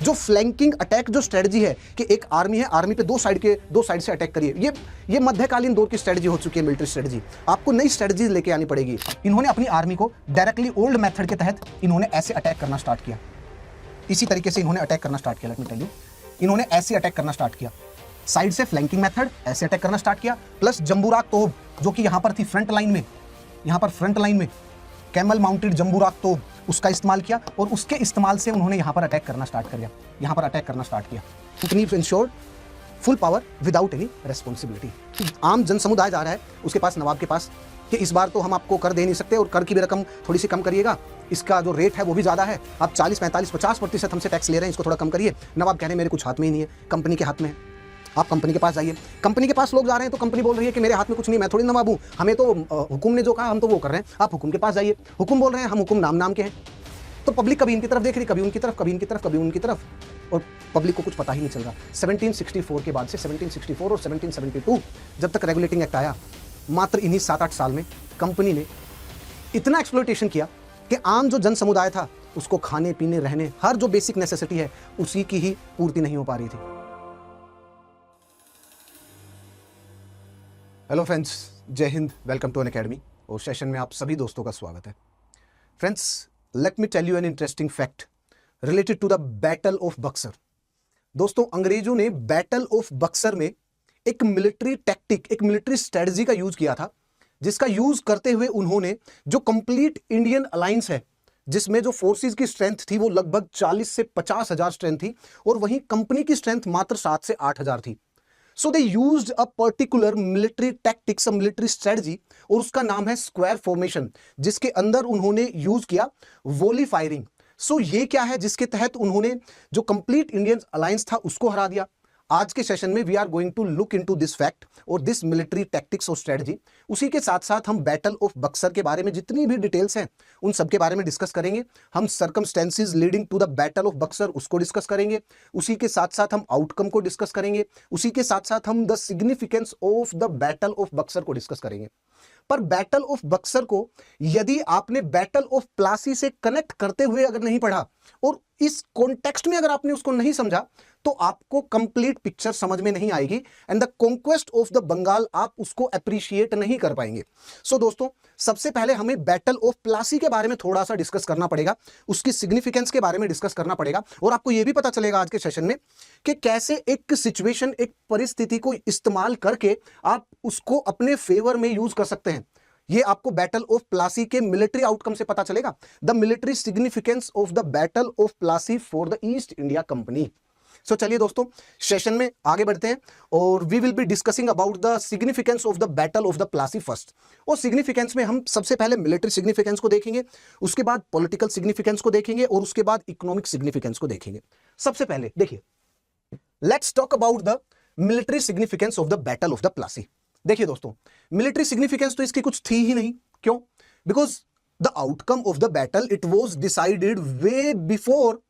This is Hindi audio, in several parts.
जो फ्लैंकिंग अटैक जो स्ट्रेटजी है कि एक आर्मी है, आर्मी पे दो साइड से अटैक करिए, ये मध्यकालीन दौर की स्ट्रेटजी हो चुकी है, मिलिट्री स्ट्रेटजी। आपको नई स्ट्रेटजी लेके आनी पड़ेगी। इन्होंने अपनी आर्मी को डायरेक्टली ओल्ड मेथड के तहत इन्होंने ऐसे अटैक करना स्टार्ट किया, इसी तरीके से इन्होंने अटैक करना स्टार्ट किया। लेट मी टेल यू, इन्होंने ऐसे अटैक करना स्टार्ट किया, साइड से फ्लैंकिंग मेथड ऐसे अटैक करना स्टार्ट किया, प्लस जंबूराक तोप जो कि यहां पर थी फ्रंट लाइन में, यहां पर फ्रंट लाइन में कैमल माउंटेड जंबूराक तोप, उसका इस्तेमाल किया और उसके इस्तेमाल से उन्होंने यहां पर अटैक करना स्टार्ट कर दिया, यहां पर अटैक करना स्टार्ट किया। Company insured full power without any responsibility. आम जन समुदाय जा रहा है उसके पास, नवाब के पास, कि इस बार तो हम आपको कर दे नहीं सकते और कर की भी रकम थोड़ी सी कम करिएगा, इसका जो रेट है वो भी ज़्यादा है, आप 40, 45, 50% हमसे टैक्स ले रहे हैं, इसको थोड़ा कम करिए। नवाब कह रहे हैं मेरे कुछ हाथ में ही नहीं है, कंपनी के हाथ में है, आप कंपनी के पास जाइए। कंपनी के पास लोग जा रहे हैं तो कंपनी बोल रही है कि मेरे हाथ में कुछ नहीं, मैं थोड़ी नवाब हूँ, हमें तो हुकुम ने जो कहा हम तो वो कर रहे हैं, आप हुकुम के पास जाइए। हुकुम बोल रहे हैं, हम हुकुम नाम के हैं। तो पब्लिक कभी इनकी तरफ देख रही, कभी उनकी तरफ, कभी इनकी तरफ, कभी उनकी तरफ, और पब्लिक को कुछ पता ही नहीं चल रहा। 1764 के बाद से 1764 और 1772 जब तक रेगुलेटिंग एक्ट आया, मात्र इन्हीं 7-8 साल में कंपनी ने इतना एक्सप्लॉयटेशन किया कि आम जो जन समुदाय था उसको खाने पीने रहने हर जो बेसिक नेसेसिटी है उसी की ही पूर्ति नहीं हो पा रही थी। हेलो फ्रेंड्स, जय हिंद, वेलकम टू अन अकेडमी। और सेशन में आप सभी दोस्तों का स्वागत है। Friends, let me tell you an interesting fact related to the battle of Buxar. दोस्तों, अंग्रेजों ने बैटल ऑफ बक्सर में एक मिलिट्री टैक्टिक, एक मिलिट्री स्ट्रेटजी का यूज किया था, जिसका यूज करते हुए उन्होंने जो कंप्लीट इंडियन अलायंस है, जिसमें जो फोर्सेस की स्ट्रेंथ थी वो लगभग 40 से 50 हजार स्ट्रेंथ थी, और वहीं कंपनी की स्ट्रेंथ मात्र 7 से 8 हजार थी। So they used a particular military tactics, a military strategy, और उसका नाम है स्क्वायर फॉर्मेशन, जिसके अंदर उन्होंने यूज किया वॉली फायरिंग। सो ये क्या है, जिसके तहत उन्होंने जो कंप्लीट इंडियन अलायंस था उसको हरा दिया। आज के सेशन में we are going to look into this fact और दिस मिलिट्री टैक्टिक्स और स्ट्रेटजी। उसी के साथ साथ हम बैटल ऑफ बक्सर के बारे में जितनी भी डिटेल्स हैं उन सब के बारे में डिस्कस करेंगे। हम circumstances leading to the battle of Buxar उसको डिस्कस करेंगे। उसी के साथ साथ हम आउटकम को डिस्कस करेंगे। उसी के साथ साथ हम the significance of the battle of Buxar को डिस्कस करेंगे। पर बैटल ऑफ बक्सर को यदि आपने बैटल ऑफ प्लासी से कनेक्ट करते हुए अगर नहीं पढ़ा और इस कॉन्टेक्स्ट में अगर आपने उसको नहीं समझा तो आपको कंप्लीट पिक्चर समझ में नहीं आएगी and the conquest of the Bengal आप उसको अप्रिशिएट नहीं कर पाएंगे। सो दोस्तों, सबसे पहले हमें बैटल ऑफ प्लासी के बारे में थोड़ा सा डिस्कस करना पड़ेगा, उसकी सिग्निफिकेंस के बारे में डिस्कस करना पड़ेगा, और आपको यह भी पता चलेगा आज के सेशन में कि कैसे एक सिचुएशन, एक परिस्थिति को इस्तेमाल करके आप उसको अपने फेवर में यूज कर सकते हैं। ये आपको बैटल ऑफ प्लासी के मिलिट्री आउटकम से पता चलेगा, the military significance of the battle of Plassey for the East India company. So चलिए दोस्तों, सेशन में आगे बढ़ते हैं और we will be discussing about the significance of the battle of the Plassey first. और सिग्निफिकेंस में हम सबसे पहले मिलिट्री सिग्निफिकेंस को देखेंगे, उसके बाद पॉलिटिकल सिग्निफिकेंस को देखेंगे और उसके बाद इकोनॉमिक सिग्निफिकेंस को देखेंगे। सबसे पहले देखिए, let's talk about the military significance of the battle of the Plassey. देखिए दोस्तों, मिलिट्री सिग्निफिकेंस तो इसकी कुछ थी ही नहीं। क्यों? Because the outcome of the battle it was decided way before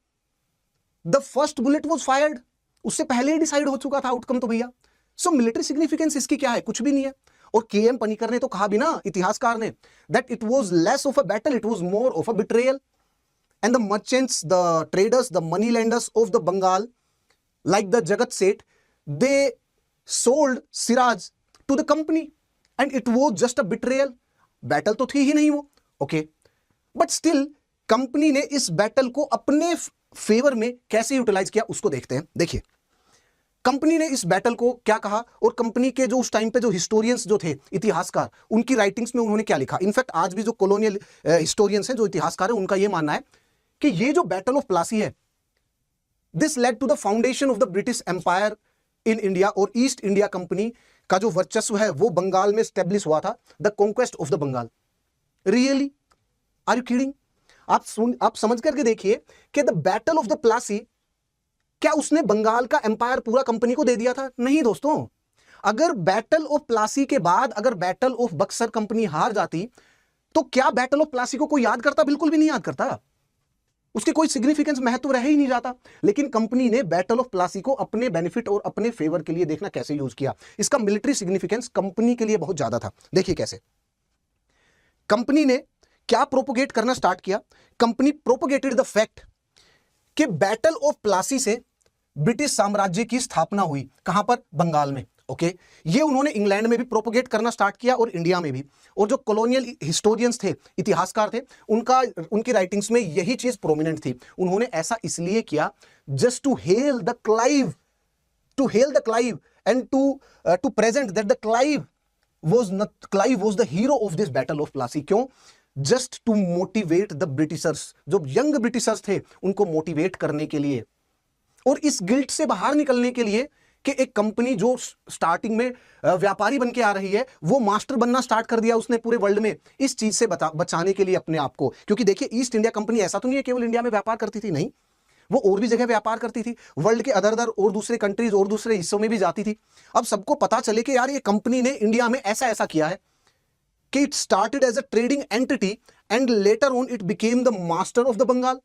the first bullet was fired. उससे पहले ही डिसाइड हो चुका था आउटकम तो भैया। सो मिलिट्री सिग्निफिकेंस इसकी क्या है? कुछ भी नहीं है। और के.एम. पनिकर ने तो कहा भी ना, इतिहासकार ने, that it was less of a battle, it was more of a betrayal and the merchants, the traders, the money lenders of the Bengal like the Jagat Seth, they sold Siraj to the company and it was just a betrayal. Battle तो थी ही नहीं वो, ओके, बट स्टिल कंपनी ने इस बैटल को अपने फेवर में कैसे यूटिलाइज किया उसको देखते हैं। देखिए, कंपनी ने इस बैटल को क्या कहा और कंपनी के जो उस टाइम पे जो हिस्टोरियंस जो थे, इतिहासकार, उनकी राइटिंग्स में उन्होंने क्या लिखा। इनफैक्ट आज भी जो कॉलोनियल हिस्टोरियंस हैं, जो इतिहासकार हैं, उनका यह मानना है कि ये जो बैटल ऑफ प्लासी है, this led to the foundation of the British empire in India, और ईस्ट इंडिया कंपनी का जो वर्चस्व है वो बंगाल में स्टेब्लिश हुआ था, the conquest of the Bengal. Really? Are you kidding? आप समझ करके देखिए कि the battle of the Plassey, क्या उसने बंगाल का एम्पायर पूरा कंपनी को दे दिया था? नहीं दोस्तों। अगर बैटल ऑफ प्लासी के बाद अगर बैटल ऑफ बक्सर कंपनी हार जाती तो क्या बैटल ऑफ प्लासी को कोई याद करता? बिल्कुल भी नहीं याद करता, उसके कोई सिग्निफिकेंस, महत्व रह ही नहीं जाता। लेकिन कंपनी ने बैटल ऑफ प्लासी को अपने बेनिफिट और अपने फेवर के लिए देखना कैसे यूज किया। इसका मिलिट्री सिग्निफिकेंस कंपनी के लिए बहुत ज्यादा था। देखिए कैसे कंपनी ने क्या प्रोपोगेट करना स्टार्ट किया। कंपनी प्रोपोगेटेड द फैक्ट कि बैटल ऑफ प्लासी से ब्रिटिश साम्राज्य की स्थापना हुई। कहां पर? बंगाल में। ओके, ये उन्होंने इंग्लैंड में भी प्रोपोगेट करना स्टार्ट किया और इंडिया में भी। और जो कॉलोनियल हिस्टोरियंस थे, इतिहासकार थे, उनकी राइटिंग्स में यही चीज प्रोमिनेंट थी। उन्होंने ऐसा इसलिए किया just to hail the Clive, and to present that the Clive was the hero of this battle of Plassey. क्यों? Just to motivate the Britishers, जो यंग ब्रिटिशर्स थे उनको मोटिवेट करने के लिए, और इस गिल्ट से बाहर निकलने के लिए कि एक कंपनी जो स्टार्टिंग में व्यापारी बन के आ रही है, वो मास्टर बनना स्टार्ट कर दिया उसने पूरे वर्ल्ड में, इस चीज से बचाने के लिए अपने आप को। क्योंकि देखिए, ईस्ट इंडिया कंपनी ऐसा तो नहीं है केवल इंडिया में व्यापार करती थी, नहीं, वो और भी जगह व्यापार करती थी, वर्ल्ड के अदर और दूसरे कंट्रीज और दूसरे हिस्सों में भी जाती थी। अब सबको पता चले कि यार ये कंपनी ने इंडिया में ऐसा ऐसा किया है कि it started as a trading entity and later on it became the master of the Bengal,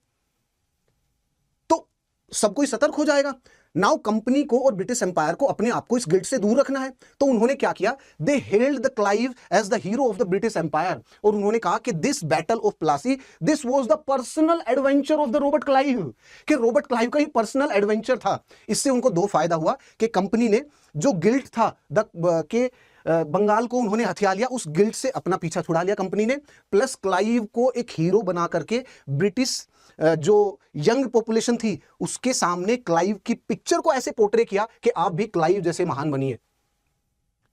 तो सब कोई सतर्क हो जाएगा। नाउ कंपनी को और ब्रिटिश एम्पायर को अपने आप को इस गिल्ट से दूर रखना है, तो उन्होंने क्या किया? They held the Clive as the hero of the British empire, और उन्होंने कहा कि this battle of Plassey, this was the personal adventure of the Robert Clive, कि रॉबर्ट क्लाइव का ही पर्सनल एडवेंचर था। इससे उनको दो फायदा हुआ कि कंपनी ने जो गिल्ट था के बंगाल को उन्होंने हथिया लिया, उस गिल्ट से अपना पीछा छुड़ा लिया कंपनी ने, प्लस क्लाइव को एक हीरो बना करके ब्रिटिश जो यंग पॉपुलेशन थी उसके सामने क्लाइव की पिक्चर को ऐसे पोर्ट्रे किया कि आप भी क्लाइव जैसे महान बनिए,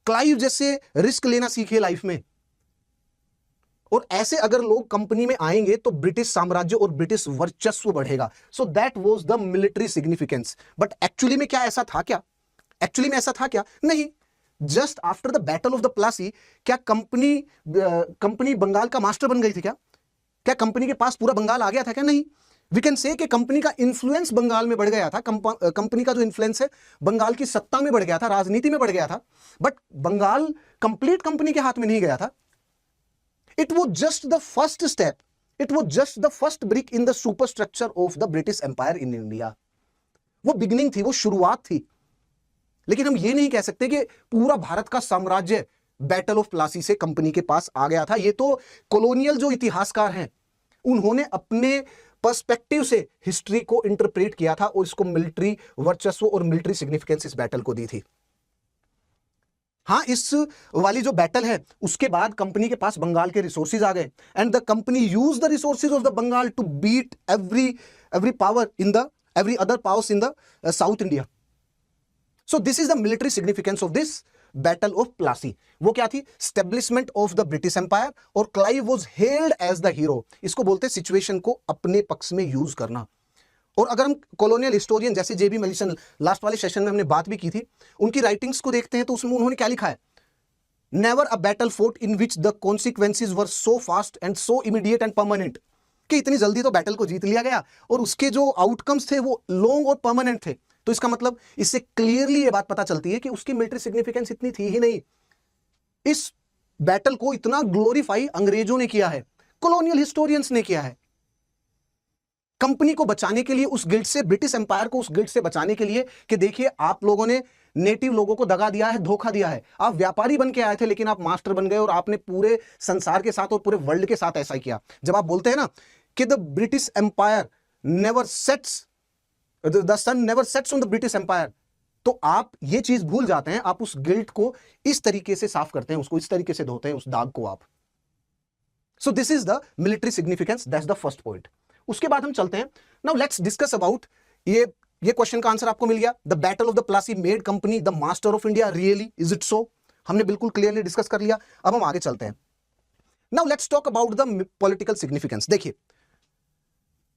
क्लाइव जैसे रिस्क लेना सीखिए लाइफ में। और ऐसे अगर लोग कंपनी में आएंगे तो ब्रिटिश साम्राज्य और ब्रिटिश वर्चस्व बढ़ेगा। So that was the military significance. But actually में क्या ऐसा था क्या? एक्चुअली में ऐसा था क्या? नहीं। Just after the battle of the Plassey, क्या कंपनी बंगाल का मास्टर बन गई थी क्या? क्या कंपनी के पास पूरा बंगाल आ गया था क्या? नहीं। वी कैन से कि कंपनी का इन्फ्लुएंस बंगाल में बढ़ गया था, कंपनी का जो इन्फ्लुएंस है बंगाल की सत्ता में बढ़ गया था, राजनीति में बढ़ गया था, बट बंगाल कंप्लीट कंपनी के हाथ में नहीं गया था। It was just the first step, it was just the first brick in the superstructure of the British empire in India. वो बिगिनिंग थी, वो शुरुआत थी। लेकिन हम ये नहीं कह सकते कि पूरा भारत का साम्राज्य बैटल ऑफ प्लासी से कंपनी के पास आ गया था। ये तो कॉलोनियल जो इतिहासकार हैं उन्होंने अपने पर्सपेक्टिव से हिस्ट्री को इंटरप्रेट किया था और इसको मिलिट्री वर्चस्व और मिलिट्री सिग्निफिकेंस इस बैटल को दी थी। हां, इस वाली जो बैटल है उसके बाद कंपनी के पास बंगाल के रिसोर्सेज आ गए, and the company use the resources of the Bengal to beat every power in the every other powers in the south India. So this is the military significance of this battle of Plassey. वो क्या थी? Establishment of the British empire, और Clive was held as the hero. इसको बोलते हैं सिचुएशन को अपने पक्ष में यूज करना। और अगर हम कॉलोनियल हिस्टोरियन जैसे जेबी मलिसन, लास्ट वाले सेशन में हमने बात भी की थी, उनकी राइटिंग्स को देखते हैं तो उसमें उन्होंने क्या लिखा है? Never a battle fort in which the consequences were so fast and so immediate and permanent, कि इतनी जल्दी तो बैटल को जीत लिया गया और उसके जो आउटकम्स थे वो लॉन्ग और परमानेंट थे। तो इसका मतलब इससे क्लियरली ये बात पता चलती है कि उसकी मिलिट्री सिग्निफिकेंस इतनी थी ही नहीं। इस बैटल को इतना ग्लोरीफाई अंग्रेजों ने किया है, कॉलोनियल हिस्टोरियंस ने किया है, कंपनी को बचाने के लिए, उस गिल्ट से, ब्रिटिश एम्पायर को उस गिल्ट से बचाने के लिए कि देखिए आप लोगों ने नेटिव लोगों को दगा दिया है, धोखा दिया है। आप व्यापारी बन के आए थे लेकिन आप मास्टर बन गए और आपने पूरे संसार के साथ और पूरे वर्ल्ड के साथ ऐसा ही किया। जब आप बोलते हैं ना कि the British empire never sets, the sun never sets on the British empire, तो आप ये चीज भूल जाते हैं, आप उस गिल्ट को इस तरीके से साफ करते हैं, उसको इस तरीके से धोते हैं, उस दाग को आप। सो this is the military significance, that's the first point. उसके बाद हम चलते हैं, नाउ लेट्स डिस्कस अबाउट ये क्वेश्चन का आंसर आपको मिल गया। The battle of the Plassey made company the master of India, really is it so? हमने बिल्कुल क्लियरली डिस्कस कर लिया। अब हम आगे चलते हैं। Now let's talk about the political significance. देखिए,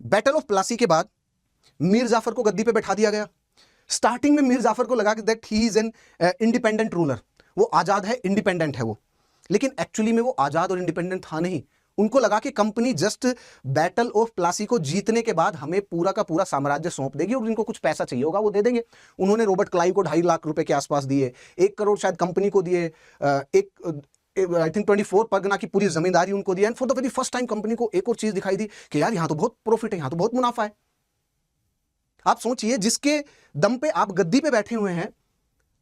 बैटल ऑफ प्लासी के बाद मीर जाफर को गद्दी पे बैठा दिया गया। स्टार्टिंग में मीर जाफर को लगा कि that he is an independent ruler, वो आजाद है, इंडिपेंडेंट है वो, लेकिन एक्चुअली में वो आजाद और इंडिपेंडेंट था नहीं। उनको लगा कि company just battle of Plassey को जीतने के बाद हमें पूरा का पूरा साम्राज्य सौंप देगी और इनको कुछ पैसा चाहिए होगा वो दे देंगे। उन्होंने रॉबर्ट क्लाइव को 2.5 लाख रुपए के आसपास दिए, 1 करोड़ शायद कंपनी को दिए, आई थिंक 24 परगना की पूरी जमींदारी उनको दी। And for the very first time company को एक और चीज दिखाई दी कि यार यहाँ तो बहुत प्रॉफिट है, यहाँ तो बहुत मुनाफा है। आप सोचिए, जिसके दम पे आप गद्दी पे बैठे हुए हैं,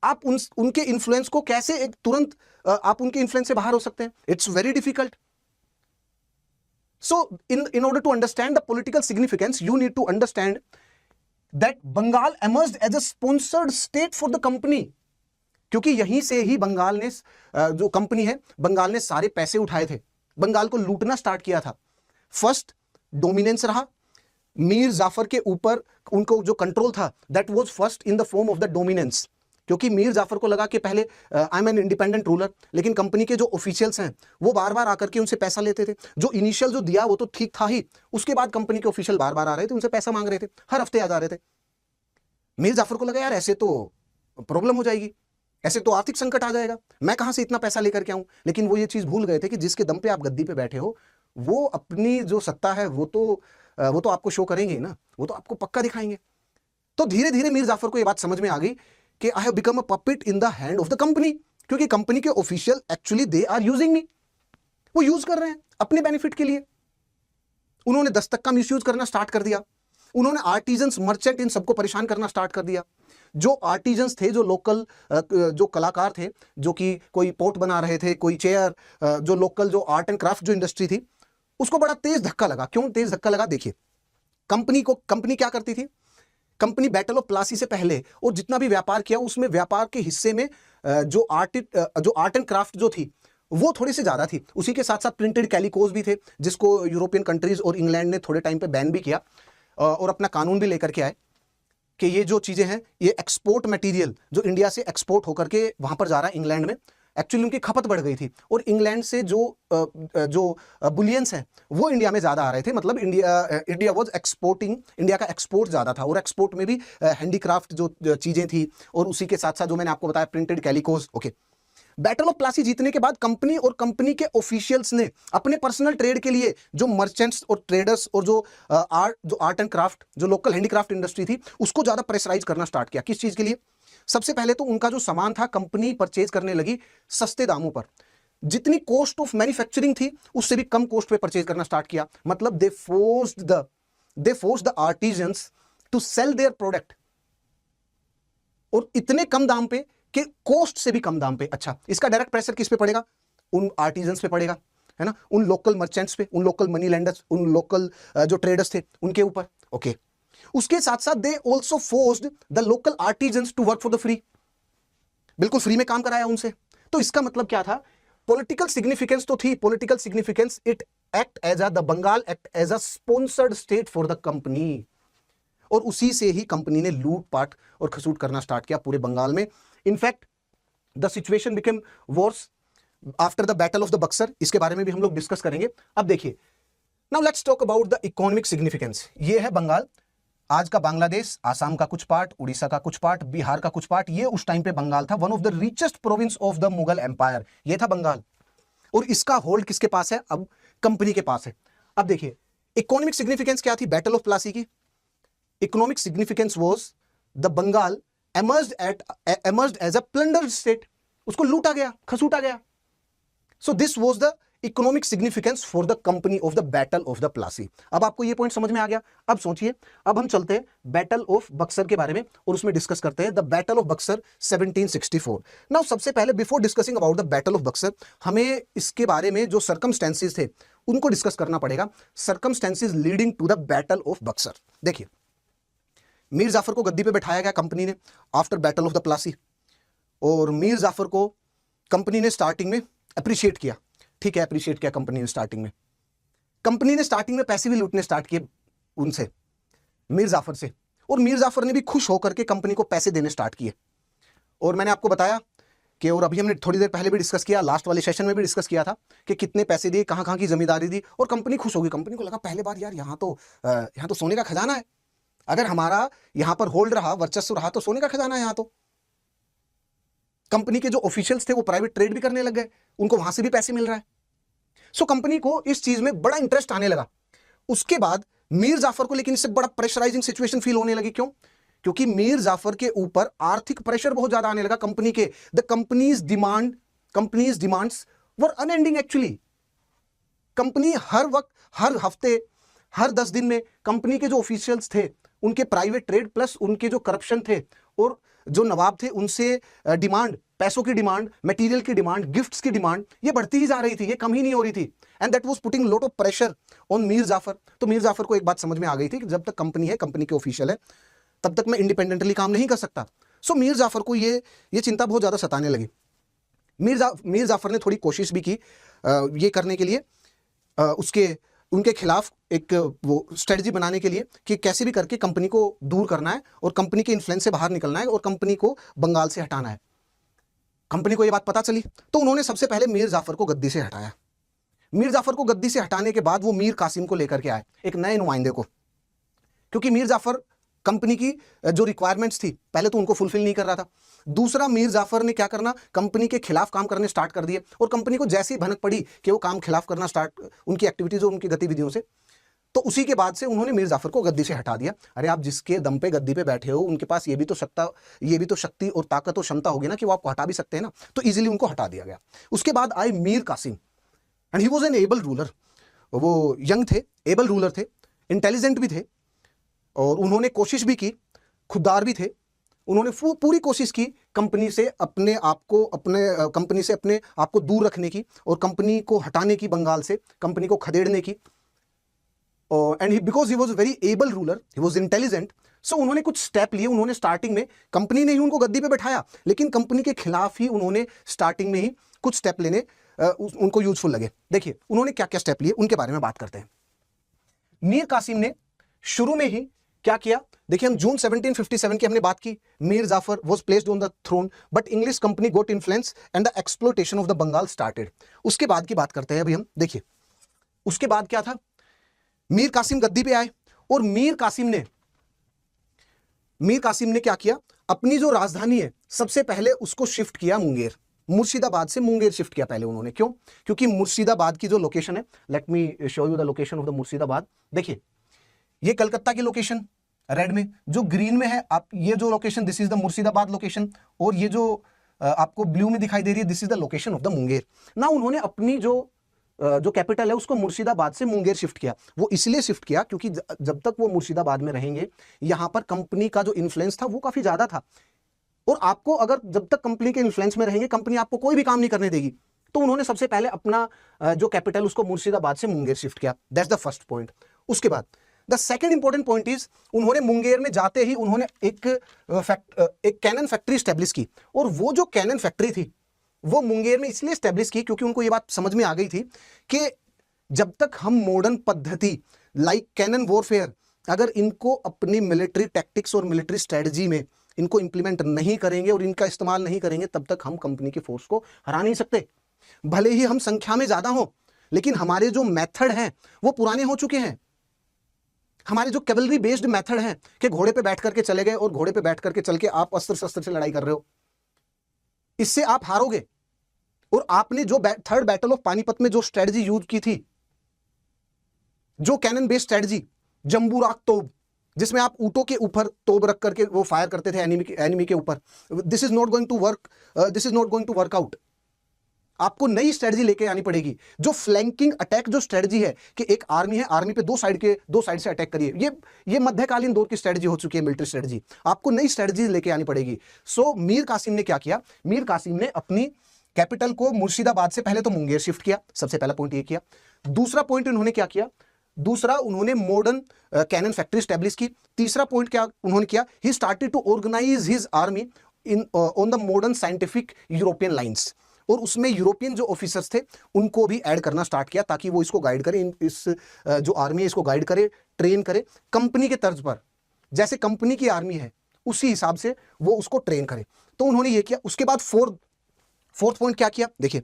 आप उनके इन्फ्लुएंस को कैसे एक तुरंत आप उनके इन्फ्लुएंस से बाहर हो सकते हैं? It's very difficult. So in order to understand the political significance, you need to understand that Bengal emerged as a sponsored state for the company, क्योंकि यहीं से ही बंगाल ने, जो कंपनी है, बंगाल ने सारे पैसे उठाए थे, बंगाल को लूटना स्टार्ट किया था। फर्स्ट डोमिनेंस रहा मीर जाफर के ऊपर, उनको जो कंट्रोल था that was first in the form of the dominance, क्योंकि मीर जाफर को लगा कि पहले I am an independent ruler, लेकिन कंपनी के जो ऑफिशियल्स हैं वो बार बार आकर के उनसे पैसा लेते थे। जो इनिशियल जो दिया वो तो ठीक था ही, उसके बाद कंपनी के ऑफिशियल बार बार आ रहे थे, उनसे पैसा मांग रहे थे, हर हफ्ते आ जा रहे थे। मीर जाफर को लगा यार ऐसे तो प्रॉब्लम हो जाएगी, ऐसे तो आर्थिक संकट आ जाएगा, मैं कहां से इतना पैसा लेकर के आऊं। लेकिन वो ये चीज भूल गए थे कि जिसके दम पे आप गद्दी पे बैठे हो वो अपनी जो सत्ता है वो तो आपको शो करेंगे ही ना, वो तो आपको पक्का दिखाएंगे। तो धीरे धीरे मीर जाफर को ये बात समझ में आ गई कि I have become a puppet in the hand of the company, क्योंकि कंपनी के official actually they are using me, वो यूज कर रहे हैं अपने बेनिफिट के लिए। उन्होंने दस्तक का मिसयूज करना स्टार्ट कर दिया, उन्होंने आर्टिजन्स, मर्चेंट, इन सबको परेशान करना स्टार्ट कर दिया। जो आर्टिजन्स थे, जो लोकल जो कलाकार थे, जो कि कोई पोट बना रहे थे, कोई चेयर, जो लोकल जो आर्ट एंड क्राफ्ट जो इंडस्ट्री थी, उसको बड़ा तेज धक्का लगा। क्यों तेज धक्का लगा? देखिए, कंपनी क्या करती थी, कंपनी बैटल ऑफ प्लासी से पहले और जितना भी व्यापार किया उसमें व्यापार के हिस्से में जो आर्ट एंड क्राफ्ट जो थी वो थोड़ी सी ज्यादा थी। उसी के साथ साथ प्रिंटेड कैलिकोज भी थे, जिसको यूरोपियन कंट्रीज और इंग्लैंड ने थोड़े टाइम पे बैन भी किया और अपना कानून भी लेकर के आए कि ये जो चीजें हैं, ये एक्सपोर्ट मटेरियल जो इंडिया से एक्सपोर्ट होकर के वहां पर जा रहा है इंग्लैंड में, एक्चुअली उनकी खपत बढ़ गई थी और इंग्लैंड से जो बुलियंस हैं वो इंडिया में ज्यादा आ रहे थे। मतलब इंडिया वाज एक्सपोर्टिंग, इंडिया का एक्सपोर्ट ज्यादा था और एक्सपोर्ट में भी हैंडीक्राफ्ट जो चीजें थी और उसी के साथ साथ जो मैंने आपको बताया printed calicoes. Okay, battle of Plassey जीतने के बाद कंपनी और कंपनी के ऑफिशियल्स ने अपने पर्सनल ट्रेड के लिए जो मर्चेंट्स और ट्रेडर्स और जो आर्ट एंड क्राफ्ट, जो लोकल हैंडीक्राफ्ट इंडस्ट्री थी, उसको ज्यादा प्रेशराइज करना स्टार्ट किया। किस चीज के लिए? सबसे पहले तो उनका जो सामान था कंपनी परचेज करने लगी सस्ते दामों पर, जितनी कॉस्ट ऑफ मैन्युफैक्चरिंग थी उससे भी कम कॉस्ट पे परचेज करना स्टार्ट किया। मतलब they forced the artisans to sell their product, और इतने कम दाम पे कि कॉस्ट से भी कम दाम पे। अच्छा, इसका डायरेक्ट प्रेशर किस पे पड़ेगा? उन आर्टिजन्स पे पड़ेगा, है ना, उन लोकल मर्चेंट्स पे, उन लोकल मनी लेंडर्स, उन लोकल जो ट्रेडर्स थे उनके ऊपर। ओके, उसके साथ साथ they also forced the local artisans to work for the free, बिल्कुल फ्री में काम कराया उनसे। तो इसका मतलब क्या था? पॉलिटिकल सिग्निफिकेंस तो थी, political significance, it act as the Bengal act as a sponsored state for the company, और उसी से ही कंपनी ने लूटपाट और खसूट करना स्टार्ट किया पूरे बंगाल में। In fact the situation became worse after the battle of the Buxar, इसके बारे में भी हम लोग डिस्कस करेंगे। अब देखिए, now let's talk about the economic significance. ये है बंगाल, आज का बांग्लादेश, आसाम का कुछ पार्ट, उड़ीसा का कुछ पार्ट, बिहार का कुछ पार्ट, ये उस टाइम पे बंगाल था, one of the richest province of the Mughal empire, ये था बंगाल। और इसका होल्ड किसके पास है? अब कंपनी के पास है। अब देखिए, इकोनॉमिक सिग्निफिकेंस क्या थी बैटल ऑफ प्लासी की? Economic significance was the Bengal emerged as a plundered state, उसको लूटा गया, खसूटा गया। So this was the economic significance for the company of the battle of the Plassey। अब आपको ये पॉइंट समझ में आ गया। अब सोचिए, अब हम चलते हैं बैटल ऑफ बक्सर के बारे में और उसमें डिस्कस करते हैं the battle of Buxar 1764। Now सबसे पहले before discussing about the battle of Buxar, हमें इसके बारे में जो सर्कमस्टेंसेस थे उनको डिस्कस करना पड़ेगा, circumstances leading to the battle of Buxar. देखिए, मीर जाफर को गद्दी पे बैठाया गया कंपनी ने after battle of the Plassey, और मीर जाफर को कंपनी ने स्टार्टिंग में अप्रिशिएट किया। ठीक है, अप्रिशिएट किया कंपनी ने स्टार्टिंग में। कंपनी ने स्टार्टिंग में पैसे भी लूटने स्टार्ट किए उनसे, मीर जाफर से, और मीर जाफर ने भी खुश होकर के कंपनी को पैसे देने स्टार्ट किए। और मैंने आपको बताया कि, और अभी हमने थोड़ी देर पहले भी डिस्कस किया, लास्ट वाले सेशन में भी डिस्कस किया था कि कितने पैसे दिए, कहाँ कहाँ की जमींदारी दी, और कंपनी खुश होगी। कंपनी को लगा पहले बार यार यहाँ तो सोने का खजाना है, अगर हमारा यहां पर होल्ड रहा, वर्चस्व रहा, तो सोने का खजाना है यहां। तो कंपनी के जो ऑफिशियल्स थे वो प्राइवेट ट्रेड भी करने लग गए, उनको वहां से भी पैसे मिल रहा है। सो कंपनी को इस चीज में बड़ा इंटरेस्ट आने लगा। उसके बाद मीर जाफर को लेकिन इससे बड़ा प्रेशराइजिंग सिचुएशन फील होने लगी। क्यों? क्योंकि मीर जाफर के ऊपर आर्थिक प्रेशर बहुत ज्यादा आने लगा कंपनी के। The company's demands were unending actually. Company हर वक्त, हर हफ्ते, हर 10 दिन में कंपनी के जो ऑफिशियल्स थे, उनके प्राइवेट ट्रेड प्लस उनके जो करप्शन थे और जो नवाब थे, उनसे डिमांड, पैसों की डिमांड, मटेरियल की डिमांड, गिफ्ट्स की डिमांड, ये बढ़ती ही जा रही थी, ये कम ही नहीं हो रही थी। And that was putting lot of pressure on Mir Jafar. तो मीर जाफर को एक बात समझ में आ गई थी कि जब तक कंपनी है, कंपनी के ऑफिशियल है, तब तक मैं इंडिपेंडेंटली काम नहीं कर सकता। सो मीर जाफर को ये चिंता बहुत ज़्यादा सताने लगी। मीर जाफर ने थोड़ी कोशिश भी की ये करने के लिए, उनके खिलाफ एक वो स्ट्रेटजी बनाने के लिए कि कैसे भी करके कंपनी को दूर करना है और कंपनी के इन्फ्लुएंस से बाहर निकलना है और कंपनी को बंगाल से हटाना है। कंपनी को ये बात पता चली तो उन्होंने सबसे पहले मीर जाफर को गद्दी से हटाया। मीर जाफर को गद्दी से हटाने के बाद वो मीर कासिम को लेकर के आए, एक नए नुमाइंदे को, क्योंकि मीर जाफर कंपनी की जो रिक्वायरमेंट्स थी पहले तो उनको फुलफिल नहीं कर रहा था। दूसरा, मीर जाफर ने क्या करना, कंपनी के खिलाफ काम करने स्टार्ट कर दिए और कंपनी को जैसी भनक पड़ी कि वो काम खिलाफ करना स्टार्ट, उनकी एक्टिविटीज और उनकी गतिविधियों से, तो उसी के बाद से उन्होंने मीर जाफर को गद्दी से हटा दिया। अरे आप जिसके दम पे गद्दी पे बैठे हो उनके पास ये भी तो शक्ति और ताकत और क्षमता होगी ना कि वो आपको हटा भी सकते हैं ना, तो इजीली उनको हटा दिया गया। उसके बाद आए Mir Qasim and he was an able ruler. वो यंग थे, एबल रूलर थे, इंटेलिजेंट भी थे और उन्होंने कोशिश भी की, खुददार भी थे। उन्होंने पूरी कोशिश की कंपनी से अपने आप को दूर रखने की और कंपनी को हटाने की, बंगाल से कंपनी को खदेड़ने की। And because he was very able ruler, he was intelligent, so उन्होंने कुछ स्टेप लिए। उन्होंने स्टार्टिंग में, कंपनी ने ही उनको गद्दी पे बैठाया, लेकिन कंपनी के खिलाफ ही उन्होंने स्टार्टिंग में ही कुछ स्टेप लेने उनको यूजफुल लगे। देखिए उन्होंने क्या क्या स्टेप लिए, उनके बारे में बात करते हैं। मीर कासिम ने शुरू में ही क्या किया, देखिए हम जून 1757 की हमने बात की, Mir Jafar was placed on the throne but English company got influence and the exploitation of the Bengal started. उसके बाद की बात करते हैं अभी हम। देखिए उसके बाद क्या था, मीर कासिम गद्दी पे आए और मीर कासिम ने क्या किया, अपनी जो राजधानी है सबसे पहले उसको शिफ्ट किया मुंगेर, मुर्शिदाबाद से मुंगेर शिफ्ट किया पहले उन्होंने। क्यों? क्योंकि मुर्शिदाबाद की जो लोकेशन है, let me show you the location of the Murshidabad. देखिए ये कलकत्ता की लोकेशन रेड में, जो ग्रीन में है आप, ये जो location this is the Murshidabad location, और ये जो आपको ब्लू में दिखाई दे रही है this is the location of the Munger. ना उन्होंने अपनी जो कैपिटल है उसको मुर्शिदाबाद से मुंगेर शिफ्ट किया। वो इसलिए शिफ्ट किया क्योंकि जब तक वो मुर्शिदाबाद में रहेंगे यहाँ पर कंपनी का जो इन्फ्लुएंस था वो काफी ज्यादा था, और आपको अगर जब तक कंपनी के इन्फ्लुएंस में रहेंगे कंपनी आपको कोई भी काम नहीं करने देगी। तो उन्होंने सबसे पहले अपना जो कैपिटल उसको मुर्शिदाबाद से मुंगेर शिफ्ट किया। That's the first point. उसके बाद the second important point is, उन्होंने मुंगेर में जाते ही उन्होंने एक कैनन फैक्ट्री स्टैब्लिश की, और वो जो कैनन फैक्ट्री थी वो मुंगेर में इसलिए स्टैब्लिश की क्योंकि उनको ये बात समझ में आ गई थी कि जब तक हम मॉडर्न पद्धति लाइक कैनन वॉरफेयर, अगर इनको अपनी मिलिट्री टैक्टिक्स और मिलिट्री स्ट्रेटजी में इनको इंप्लीमेंट नहीं करेंगे और इनका इस्तेमाल नहीं करेंगे, तब तक हम कंपनी की फोर्स को हरा नहीं सकते। भले ही हम संख्या में ज्यादा हो, लेकिन हमारे जो मेथड हैं वो पुराने हो चुके हैं। हमारे जो कैवलरी बेस्ड मेथड हैं कि घोड़े पे बैठ करके चले गए और घोड़े पे बैठ करके चल के आप अस्त्र शस्त्र से लड़ाई कर रहे हो, इससे आप हारोगे। और आपने जो थर्ड बैटल ऑफ पानीपत में जो स्ट्रेटजी यूज की थी, जो कैनन बेस्ड स्ट्रेटजी, जंबू राख तोप, जिसमें आप ऊंटों के ऊपर तोप रख करके वो फायर करते थे एनिमी के ऊपर, this is not going to work out. आपको नई स्ट्रेटजी लेके आनी पड़ेगी। जो फ्लैंकिंग अटैक जो स्ट्रेटजी है कि एक आर्मी है, आर्मी पे दो साइड से अटैक करिए, ये मध्यकालीन दौर की स्ट्रेटजी हो चुकी है, मिलिट्री स्ट्रेटजी। आपको नई स्ट्रेटजी लेके आनी पड़ेगी। सो मीर कासिम ने क्या किया, मीर कासिम ने अपनी कैपिटल को मुर्शिदाबाद से पहले तो मुंगेर शिफ्ट किया, सबसे पहला पॉइंट ये किया। दूसरा पॉइंट उन्होंने क्या किया, दूसरा उन्होंने मॉडर्न कैनन फैक्ट्री स्टैब्लिश की। तीसरा पॉइंट क्या उन्होंने किया, he started to organise his army in on the modern scientific European lines, और उसमें यूरोपियन जो ऑफिसर्स थे उनको भी ऐड करना स्टार्ट किया ताकि वो इसको गाइड करे, इस जो आर्मी है इसको गाइड करे, ट्रेन करे कंपनी के तर्ज पर, जैसे कंपनी की आर्मी है उसी हिसाब से वो उसको ट्रेन करे। तो उन्होंने ये किया। उसके बाद फोर्थ पॉइंट क्या किया, देखिए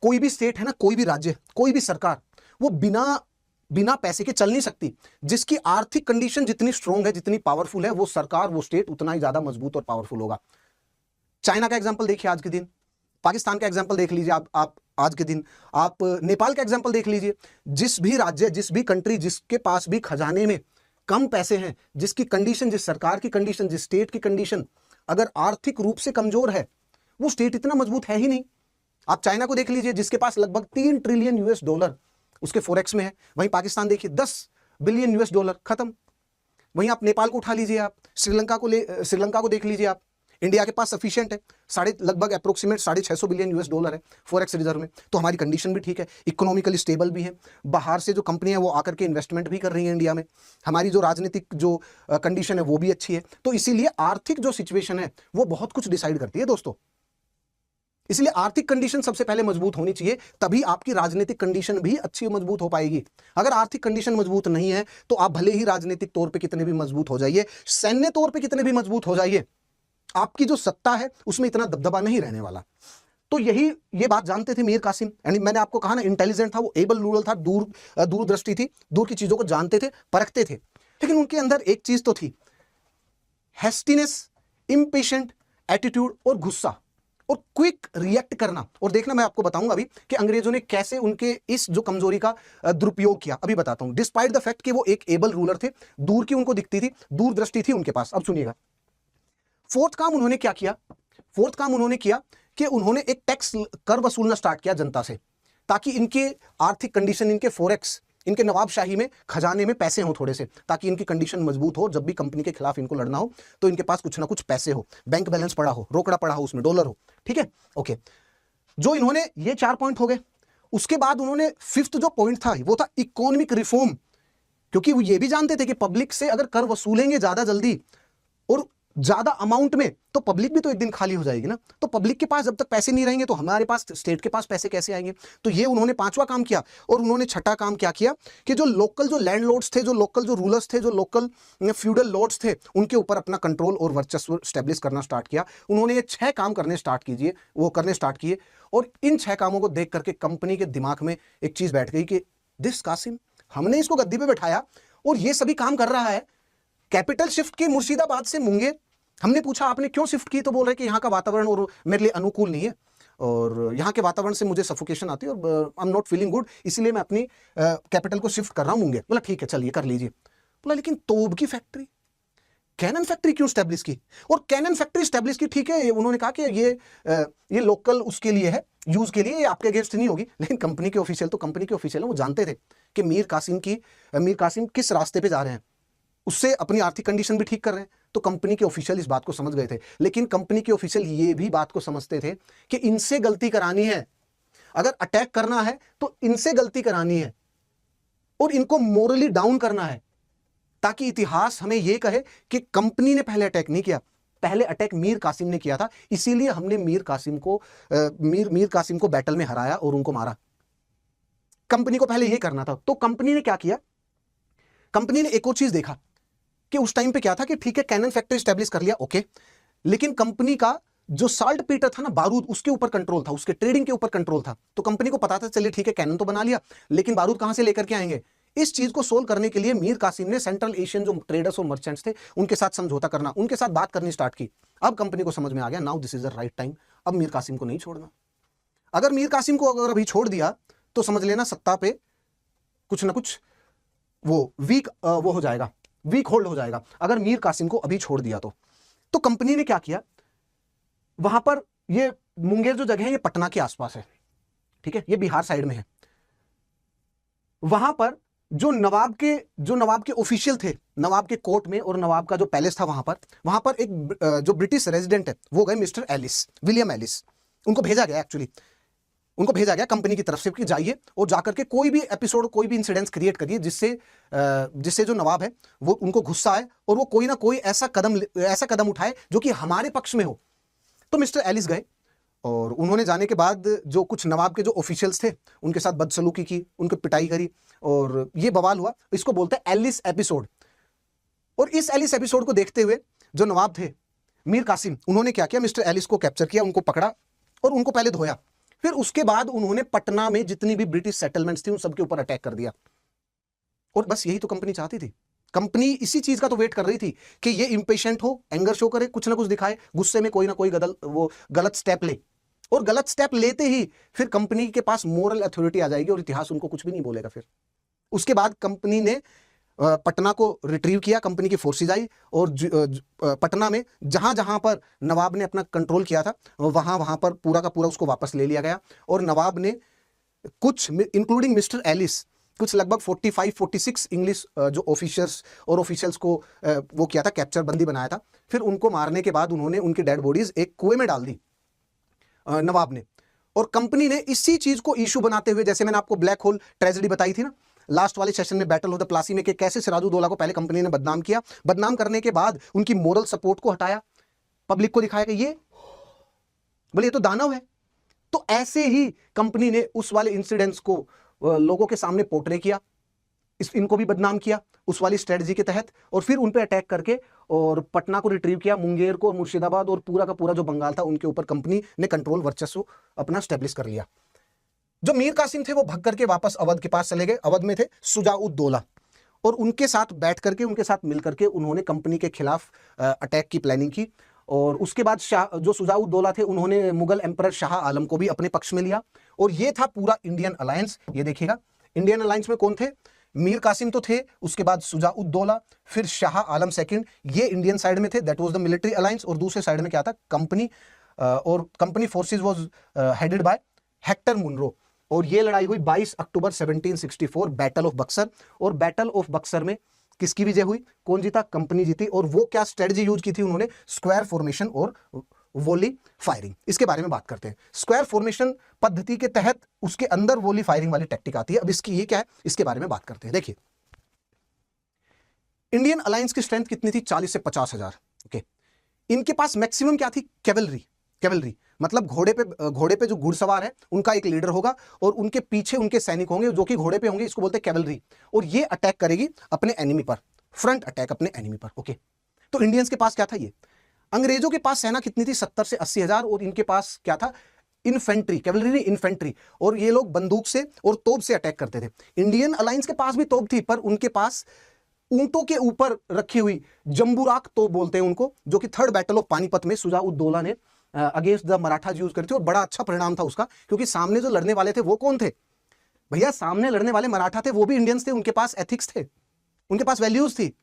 कोई भी स्टेट है ना, कोई भी राज्य, कोई भी सरकार, वो बिना पैसे के चल नहीं सकती। जिसकी आर्थिक कंडीशन जितनी स्ट्रांग है, जितनी पावरफुल है, वो सरकार, वो स्टेट उतना ही ज्यादा मजबूत और पावरफुल होगा। चाइना का एग्जांपल देखिए आज के दिन, पाकिस्तान का एग्जांपल देख लीजिए आप आज के दिन, आप नेपाल का एग्जांपल देख लीजिए। जिस भी राज्य, जिस भी कंट्री, जिसके पास भी खजाने में कम पैसे हैं, जिसकी कंडीशन, जिस सरकार की कंडीशन, जिस स्टेट की कंडीशन अगर आर्थिक रूप से कमजोर है, वो स्टेट इतना मजबूत है ही नहीं। आप चाइना को देख लीजिए जिसके पास लगभग 3 ट्रिलियन US डॉलर उसके फॉरेक्स में है। वहीं पाकिस्तान देखिए 10 बिलियन US डॉलर, खत्म। वहीं आप नेपाल को उठा लीजिए, आप श्रीलंका को देख लीजिए, आप इंडिया के पास सफिशिएंट है, लगभग अप्रोक्सीमेट $650 बिलियन है फॉरेक्स रिजर्व में, तो हमारी कंडीशन भी ठीक है, इकोनॉमिकली स्टेबल भी है, बाहर से जो कंपनियां वो आकर के इन्वेस्टमेंट भी कर रही हैं इंडिया में, हमारी जो राजनीतिक जो कंडीशन है वो भी अच्छी है। तो इसीलिए आर्थिक जो सिचुएशन है वो बहुत कुछ डिसाइड करती है दोस्तों। इसलिए आर्थिक कंडीशन सबसे पहले मजबूत होनी चाहिए, तभी आपकी राजनीतिक कंडीशन भी अच्छी मजबूत हो पाएगी। अगर आर्थिक कंडीशन मजबूत नहीं है तो आप भले ही राजनीतिक तौर पे कितने भी मजबूत हो जाइए, सैन्य तौर पे कितने भी मजबूत हो जाइए, आपकी जो सत्ता है उसमें इतना दबदबा नहीं रहने वाला। तो ये बात जानते थे मीर कासिम, यानी मैंने आपको कहा ना इंटेलिजेंट था वो, एबल रूरल था, दूरदृष्टि थी, दूर की चीजों को जानते थे, परखते थे, लेकिन उनके अंदर एक चीज तो थी, हेस्टीनेस, इम्पेशेंट एटीट्यूड और गुस्सा और क्विक रिएक्ट करना। और देखना मैं आपको बताऊंगा अभी कि अंग्रेजों ने कैसे उनके इस जो कमजोरी का दुरुपयोग किया, अभी बताता हूं। डिस्पाइट द फैक्ट कि वो एक एबल रूलर थे, दूर की उनको दिखती थी, दूरदृष्टि थी उनके पास। अब सुनिएगा, फोर्थ काम उन्होंने क्या किया, फोर्थ काम उन्होंने किया कि उन्होंने एक टैक्स कर वसूलना स्टार्ट किया जनता से, ताकि इनके आर्थिक कंडीशन, इनके फॉरेक्स, इनके नवाबशाही में खजाने में पैसे हो थोड़े से, ताकि इनकी कंडीशन मजबूत हो, जब भी कंपनी के खिलाफ इनको लड़ना हो तो इनके पास कुछ ना कुछ पैसे हो, बैंक बैलेंस पड़ा हो, रोकड़ा पड़ा हो, उसमें डॉलर हो। ठीक है, ओके। जो इन्होंने, ये 4 पॉइंट हो गए। उसके बाद उन्होंने फिफ्थ जो पॉइंट था वो था इकोनॉमिक रिफॉर्म, क्योंकि वो ये भी जानते थे कि पब्लिक से अगर कर वसूलेंगे ज्यादा जल्दी और ज्यादा अमाउंट में तो पब्लिक भी तो एक दिन खाली हो जाएगी ना, तो पब्लिक के पास जब तक पैसे नहीं रहेंगे तो हमारे पास, स्टेट के पास पैसे कैसे आएंगे। तो ये उन्होंने 5वां काम किया। और उन्होंने 6ठा काम क्या किया कि जो लोकल जो लैंडलॉर्ड्स थे, जो लोकल जो रूलर्स थे, जो लोकल फ्यूडल लॉर्ड्स थे, उनके ऊपर अपना कंट्रोल और वर्चस्व स्टैब्लिश करना स्टार्ट किया। उन्होंने ये 6 काम करने स्टार्ट किए। और इन 6 कामों को देख करके कंपनी के दिमाग में एक चीज बैठ गई कि दिस कासिम, हमने इसको गद्दी पे बैठाया और ये सभी काम कर रहा है। कैपिटल शिफ्ट की मुर्शिदाबाद से मुंगेर, हमने पूछा आपने क्यों शिफ्ट की, तो बोल रहे कि यहाँ का वातावरण और मेरे लिए अनुकूल नहीं है, और यहाँ के वातावरण से मुझे सफोकेशन आती है और I am not feeling good, इसलिए मैं अपनी कैपिटल को शिफ्ट कर रहा हूँ मुंगेर। बोला ठीक है चलिए कर लीजिए। बोला लेकिन तोप की फैक्ट्री, कैनन फैक्ट्री क्यों स्टैब्लिश की? और कैनन फैक्ट्री स्टैब्लिश की, ठीक है, उन्होंने कहा कि ये लोकल उसके लिए है, यूज के लिए, ये आपके अगेंस्ट नहीं होगी। लेकिन कंपनी के ऑफिशियल तो कंपनी के ऑफिशियल है, वो जानते थे कि मीर कासिम किस रास्ते पे जा रहे हैं, उससे अपनी आर्थिक कंडीशन भी ठीक कर रहे हैं। तो कंपनी के ऑफिशियल इस बात को समझ गए थे। लेकिन कंपनी के ऑफिशियल ये भी बात को समझते थे कि इनसे गलती करानी है, अगर अटैक करना है तो इनसे गलती करानी है और इनको मोरली डाउन करना है, ताकि इतिहास हमें यह कहे कि कंपनी ने पहले अटैक नहीं किया, पहले अटैक मीर कासिम ने किया था, इसीलिए हमने मीर कासिम को बैटल में हराया और उनको मारा। कंपनी को पहले यह करना था। तो कंपनी ने क्या किया, कंपनी ने एक और चीज देखा कि उस टाइम पे क्या था कि ठीक है कैनन फैक्ट्री स्टैब्लिश कर लिया, ओके, लेकिन कंपनी का जो साल्ट पीटर था ना, बारूद, उसके ऊपर कंट्रोल था, उसके ट्रेडिंग के ऊपर कंट्रोल था। तो कंपनी को पता था चलिए ठीक है कैनन तो बना लिया, लेकिन बारूद कहां से लेकर के आएंगे। इस चीज को सोल्व करने के लिए मीर कासिम ने सेंट्रल एशियन जो ट्रेडर्स और मर्चेंट्स थे उनके साथ समझौता करना, उनके साथ बात करनी स्टार्ट की। अब कंपनी को समझ में आ गया now this is the right time, अब मीर कासिम को नहीं छोड़ना। अगर मीर कासिम को अगर अभी छोड़ दिया तो समझ लेना सत्ता पे कुछ ना कुछ वो वीक हो जाएगा, वीक होल्ड हो जाएगा, अगर मीर कासिम को अभी छोड़ दिया तो कंपनी ने क्या किया, वहां पर ये मुंगेर जो जगह है ये पटना के आसपास है, ठीक है, ये बिहार साइड में है। वहां पर जो नवाब के ऑफिशियल थे, नवाब के कोर्ट में और नवाब का जो पैलेस था, वहां पर एक जो ब्रिटिश रेजिडेंट है वो गए मिस्टर एलिस, विलियम एलिस, उनको भेजा गया, एक्चुअली उनको भेजा गया कंपनी की तरफ से कि जाइए और जाकर के कोई भी एपिसोड, कोई भी इंसिडेंट्स क्रिएट करिए जिससे जो नवाब है वो उनको गुस्सा आए और वो कोई ना कोई ऐसा कदम उठाए जो कि हमारे पक्ष में हो। तो मिस्टर एलिस गए और उन्होंने जाने के बाद जो कुछ नवाब के जो ऑफिशियल्स थे उनके साथ बदसलूकी की, उनको पिटाई करी और ये बवाल हुआ। इसको बोलते हैं एलिस एपिसोड। और इस एलिस एपिसोड को देखते हुए जो नवाब थे मीर कासिम, उन्होंने क्या किया, मिस्टर एलिस को कैप्चर किया, उनको पकड़ा और उनको पहले धोया। फिर उसके बाद उन्होंने पटना में जितनी भी ब्रिटिश सेटलमेंट्स थी उन सबके ऊपर अटैक कर दिया। और बस यही तो कंपनी चाहती थी। कंपनी इसी चीज का तो वेट कर रही थी कि ये इंपेशेंट हो, एंगर शो करे, कुछ ना कुछ दिखाए, गुस्से में कोई ना कोई गलत स्टेप ले, और गलत स्टेप लेते ही फिर कंपनी के पास मोरल अथॉरिटी आ जाएगी और इतिहास उनको कुछ भी नहीं बोलेगा। फिर उसके बाद कंपनी ने पटना को रिट्रीव किया, कंपनी की फोर्सेज आई और पटना में जहां जहां पर नवाब ने अपना कंट्रोल किया था वहां पर पूरा का पूरा उसको वापस ले लिया गया। और नवाब ने कुछ, इंक्लूडिंग मिस्टर एलिस, कुछ लगभग 45-46 इंग्लिश जो ऑफिसर्स और ऑफिशियल्स को वो किया था, कैप्चर बंदी बनाया था। फिर उनको मारने के बाद उन्होंने उनकी डेड बॉडीज एक कुएं में डाल दी नवाब ने। और कंपनी ने इसी चीज को इशू बनाते हुए, जैसे मैंने आपको ब्लैक होल ट्रेजेडी बताई थी ना लास्ट वाले सेशन में, बैटल ऑफ द प्लासी में, कि कैसे सिराजुद्दौला को पहले कंपनी ने बदनाम किया, बदनाम करने के बाद उनकी मोरल सपोर्ट को हटाया, पब्लिक को दिखाया कि ये बोले ये तो दानव है। तो ऐसे ही कंपनी ने उस वाले इंसिडेंट्स को लोगों के सामने पोर्ट्रे किया, इनको भी बदनाम किया उस वाली स्ट्रेटजी के तहत, और फिर उन पे अटैक करके और पटना को रिट्रीव किया, मुंगेर को, मुर्शिदाबाद और पूरा का पूरा जो बंगाल था उनके ऊपर कंपनी ने कंट्रोल, वर्चस्व अपना स्टेब्लिश कर लिया। जो मीर कासिम थे वो भग करके वापस अवध के पास चले गए। अवध में थे सुजाउद्दौला, और उनके साथ बैठ करके, उनके साथ मिल करके उन्होंने कंपनी के खिलाफ अटैक की प्लानिंग की। और उसके बाद जो सुजाउद्दौला थे उन्होंने मुगल एम्परर शाह आलम को भी अपने पक्ष में लिया, और ये था पूरा इंडियन अलायंस। ये देखिएगा, इंडियन अलायंस में कौन थे? मीर कासिम तो थे, उसके बाद सुजाउद्दौला, फिर शाह आलम सेकंड, ये इंडियन साइड में थे, that was the military alliance. और दूसरे साइड में क्या था? कंपनी, और company forces was headed by Hector Munro. और ये लड़ाई हुई 22 अक्टूबर 1764, बैटल ऑफ बक्सर। और बैटल ऑफ बक्सर में किसकी विजय हुई? कौन जीता? कंपनी जीती। और वो क्या स्ट्रेटजी यूज की थी उन्होंने? स्क्वायर फॉर्मेशन और वोली फायरिंग। इसके बारे में बात करते हैं। स्क्वायर फॉर्मेशन पद्धति के तहत उसके अंदर वोली फायरिंग वाली टेक्निक आती है। अब इसकी ये क्या है, इसके बारे में बात करते हैं। देखिए, इंडियन अलायंस की स्ट्रेंथ कितनी थी? 40 से 50 हजार। ओके, इनके पास मैक्सिमम क्या थी? कैवलरी, मतलब घोड़े पे जो घुड़सवार है उनका एक लीडर होगा, और उनके पीछे उनके सैनिक होंगे जो कि घोड़े पे होंगे, इसको बोलते हैं कैवलरी। और ये अटैक करेगी अपने एनिमी पर, फ्रंट अटैक अपने एनिमी पर। ओके, तो इंडियंस के पास क्या था? ये अंग्रेजों के पास सेना कितनी थी? 70 से 80 हजार, और इनके पास क्या था? इन्फेंट्री, कैवलरी नहीं, इन्फेंट्री। और ये लोग बंदूक से और तोप से अटैक करते थे। इंडियन अलायंस के पास भी तोप थी, पर उनके पास ऊंटों के ऊपर रखी हुई जंबूराक तोप बोलते हैं उनको, जो कि थर्ड बैटल ऑफ पानीपत में सुजाउद्दौला ने अगेंस्ट द मराठाज यूज करी थी। और बड़ा अच्छा परिणाम था उसका, क्योंकि सामने जो लड़ने वाले थे वो कौन थे भैया? सामने लड़ने वाले मराठा थे, वो भी इंडियंस थे, उनके पास एथिक्स थे, उनके पास वैल्यूज थी।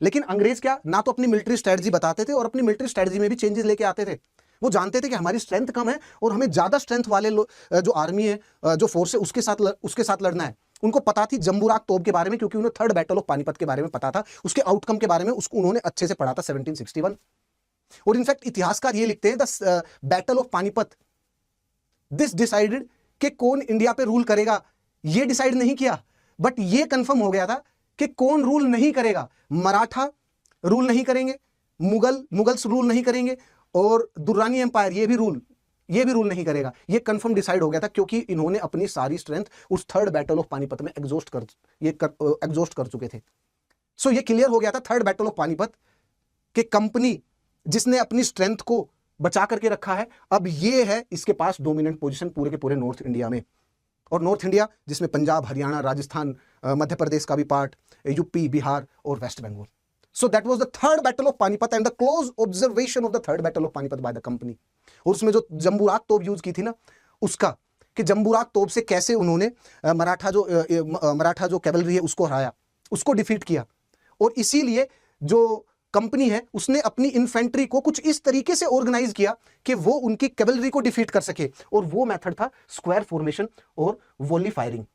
लेकिन अंग्रेज क्या, ना तो अपनी मिलिट्री स्ट्रेटजी बताते थे और अपनी मिलिट्री स्ट्रेटजी में भी चेंजेस लेके आते थे। वो जानते थे कि हमारी स्ट्रेंथ कम है और हमें ज्यादा स्ट्रेंथ वाले जो आर्मी है, जो फोर्स है, उसके साथ लड़ना है। उनको पता थी जंबूराक तोप के बारे में, क्योंकि उन्हें थर्ड बैटल ऑफ पानीपत के बारे में पता था, उसके आउटकम के बारे में उसको उन्होंने अच्छे से पढ़ा था 1761। और इनफैक्ट इतिहासकार ये लिखते हैं, the battle of Panipat this decided कि कौन इंडिया पे रूल करेगा। ये डिसाइड नहीं किया, बट ये कंफर्म हो गया था कि कौन रूल नहीं करेगा। मराठा रूल नहीं करेंगे, मुगल्स रूल नहीं करेंगे, और दुर्रानी एम्पायर ये भी रूल नहीं करेगा। ये कंफर्म डिसाइड हो गया था, क्योंकि इन्होंने अपनी सारी स्ट्रेंथ उस थर्ड बैटल ऑफ पानीपत में एग्जॉस्ट कर चुके थे। सो ये क्लियर हो गया था थर्ड बैटल ऑफ पानीपत कि कंपनी जिसने अपनी स्ट्रेंथ को बचा करके रखा है, अब ये है इसके पास डोमिनेंट पोजीशन पूरे के पूरे नॉर्थ इंडिया में। और नॉर्थ इंडिया जिसमें पंजाब, हरियाणा, राजस्थान, मध्य प्रदेश का भी पार्ट, यूपी, बिहार और West Bengal. So that was the third battle of Panipat and the close observation of the third battle of Panipat by the company। और उसमें जो जंबूराक तोप यूज की थी ना, उसका कि जंबूराक तोप से कैसे उन्होंने मराठा जो कैवलरी है उसको हराया, उसको डिफीट किया। और इसीलिए जो कंपनी है उसने अपनी इन्फेंट्री को कुछ इस तरीके से ऑर्गेनाइज किया कि वो उनकी कैवलरी को डिफीट कर सके, और वो मेथड था स्क्वायर फॉर्मेशन और वॉली फायरिंग।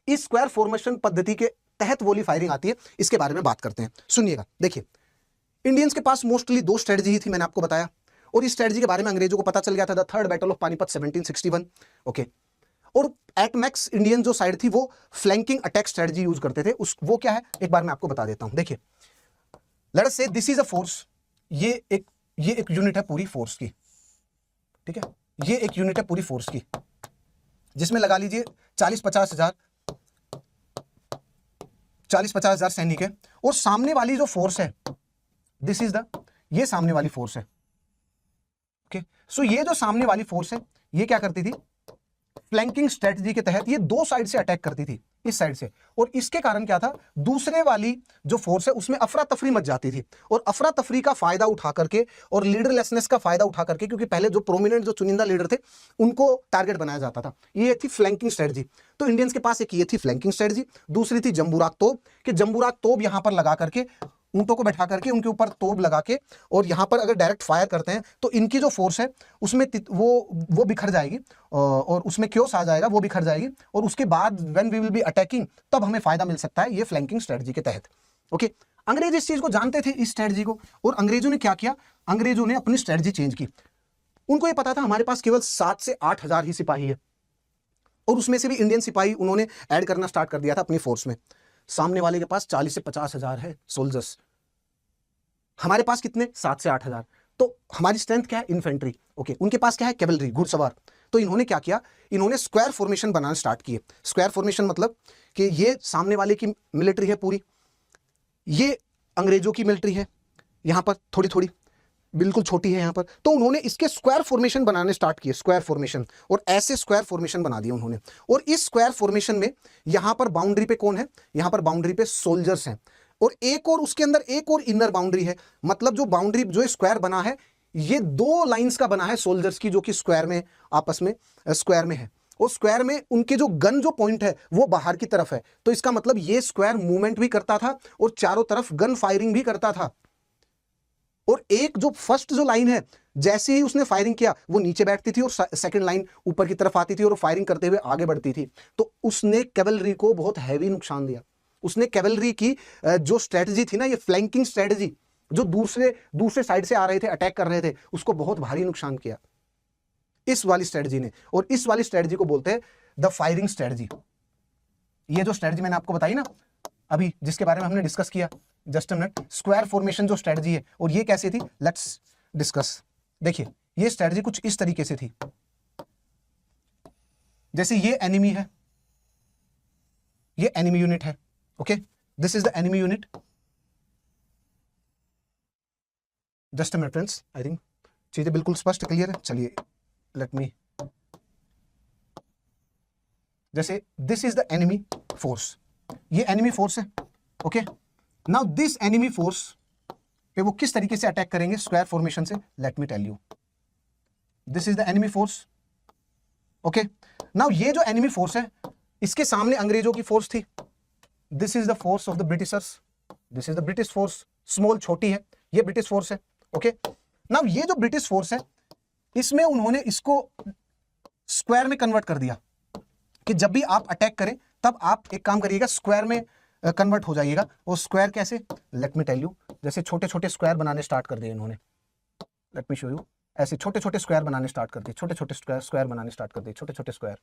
इस स्क्वायर फॉर्मेशन पद्धति के तहत वॉली फायरिंग आती है, इसके बारे में बात करते हैं। सुनिएगा, देखिए, इंडियंस के पास मोस्टली दो स्ट्रेटजी ही थी, मैंने आपको बताया, और इस स्ट्रेटजी के बारे में अंग्रेजों को पता चल गया था, the third battle of Panipat 1761। Okay, और एट मैक्स इंडियन जो साइड थी वो फ्लैंकिंग अटैक स्ट्रेटजी यूज करते थे। वो क्या है एक बार मैं आपको बता देता हूं। देखिए, लेट अस से दिस इज अ फोर्स, ये एक यूनिट है पूरी फोर्स की, ठीक है, ये एक यूनिट है पूरी फोर्स की, जिसमें लगा लीजिए 40-50 हजार सैनिक है, और सामने वाली जो फोर्स है, दिस इज ये सामने वाली फोर्स है। ओके, सो ये जो सामने वाली फोर्स है ये क्या करती थी? फ्लैंकिंग स्ट्रेटजी के तहत ये दो साइड से अटैक करती थी, इस साइड से, और इसके कारण क्या था, दूसरे वाली जो फोर्स है उसमें अफरा तफरी मच जाती थी, और अफरा तफरी का फायदा उठा करके और लीडरलेसनेस का फायदा उठा करके, क्योंकि पहले जो प्रोमिनेंट जो चुनिंदा लीडर थे उनको टारगेट बनाया जाता था, ये थी फ्लैंकिंग स्ट्रेटजी। तो इंडियंस के पास एक ये थी फ्लैंकिंग स्ट्रेटजी, दूसरी थी जंबूराक तोप, कि जंबूराक तोप यहां पर लगा करके ऊंटों को बैठा करके उनके ऊपर तोप लगा के और यहाँ पर अगर डायरेक्ट फायर करते हैं तो इनकी जो फोर्स है उसमें वो बिखर जाएगी और उसमें क्योस आ जाएगा, वो बिखर जाएगी और उसके बाद when we will be attacking तब हमें फायदा मिल सकता है ये फ्लैंकिंग स्ट्रेटजी के तहत। ओके, अंग्रेज इस चीज को जानते थे, इस स्ट्रेटजी को, और अंग्रेजों ने क्या किया, अंग्रेजों ने अपनी स्ट्रेटजी चेंज की। उनको ये पता था हमारे पास केवल 7 से 8 हजार ही सिपाही है और उसमें से भी इंडियन सिपाही उन्होंने ऐड करना स्टार्ट कर दिया था अपनी फोर्स में। सामने वाले के पास 40 से 50 हजार है सोल्जर्स, हमारे पास कितने 7 से 8 हजार, तो हमारी स्ट्रेंथ क्या है इन्फेंट्री। ओके, उनके पास क्या है कैवलरी, घुड़सवार। तो इन्होंने क्या किया, इन्होंने स्क्वायर फॉर्मेशन बनाना स्टार्ट किए। स्क्वायर फॉर्मेशन मतलब कि ये सामने वाले की मिलिट्री है पूरी, ये अंग्रेजों की मिलिट्री है, यहां पर थोड़ी थोड़ी बिल्कुल छोटी है यहाँ पर, तो उन्होंने इसके स्क्वायर फॉर्मेशन बनाने स्टार्ट किए, स्क्वायर फॉर्मेशन, और ऐसे स्क्वायर फॉर्मेशन बना दिए उन्होंने। और इस स्क्वायर फॉर्मेशन में यहाँ पर बाउंड्री पे कौन है, यहाँ पर बाउंड्री पे सोल्जर्स हैं, और एक और उसके अंदर एक और इनर बाउंड्री है। मतलब जो बाउंड्री, जो स्क्वायर बना है, ये 2 लाइंस का बना है सोल्जर्स की, जो कि स्क्वायर में आपस में स्क्वायर में है, और स्क्वायर में उनके जो गन जो पॉइंट है वो बाहर की तरफ है। तो इसका मतलब ये स्क्वायर मूवमेंट भी करता था और चारों तरफ गन फायरिंग भी करता था। और एक जो फर्स्ट जो लाइन है, जैसे ही उसने फायरिंग किया वो नीचे बैठती थी और सेकंड लाइन ऊपर की तरफ आती थी और फायरिंग करते हुए आगे बढ़ती थी। तो उसने कैवलरी को बहुत हैवी नुकसान दिया। उसने कैवलरी की जो स्ट्रेटजी थी ना, ये फ्लैंकिंग स्ट्रेटजी, जो दूसरे साइड से आ रहे थे, अटैक कर रहे थे, उसको बहुत भारी नुकसान किया इस वाली स्ट्रेटजी ने। और इस वाली स्ट्रेटजी को बोलते हैं द फायरिंग स्ट्रेटजी। ये जो स्ट्रेटजी मैंने आपको बताई ना अभी, जिसके बारे में हमने डिस्कस किया, just a minute, square formation जो स्ट्रेटजी है, और ये कैसे थी, लेट्स डिस्कस। देखिए, ये स्ट्रेटजी कुछ इस तरीके से थी, जैसे ये एनिमी है, ये एनिमी यूनिट है। Okay, this is the enemy unit. Just a minute friends, I think चीजें बिल्कुल स्पष्ट क्लियर है। चलिए लेट मी, जैसे this is the enemy force, ये एनिमी फोर्स है। Okay, now this enemy force पे वो किस तरीके से अटैक करेंगे स्क्वायर फॉर्मेशन से, let me tell you. This is the enemy force. Okay, now ये जो एनिमी फोर्स है, इसके सामने अंग्रेजों की फोर्स थी। This is the force of the Britishers, this is the British force, small छोटी है, ये ब्रिटिश फोर्स है। ओके, नाउ ये जो ब्रिटिश फोर्स है, इसमें उन्होंने इसको स्क्वायर में कन्वर्ट कर दिया कि जब भी आप अटैक करें तब आप एक काम करिएगा, स्क्वायर में कन्वर्ट हो जाइएगा। और स्क्वायर कैसे, लेट मी टेल यू। जैसे छोटे छोटे स्क्वायर बनाने स्टार्ट कर दिए इन्होंने, लेट मी शो यू। ऐसे छोटे छोटे स्क्वायर बनाने स्टार्ट कर दिए, छोटे छोटे स्क्वायर बनाने स्टार्ट कर दिए, छोटे छोटे स्क्वायर।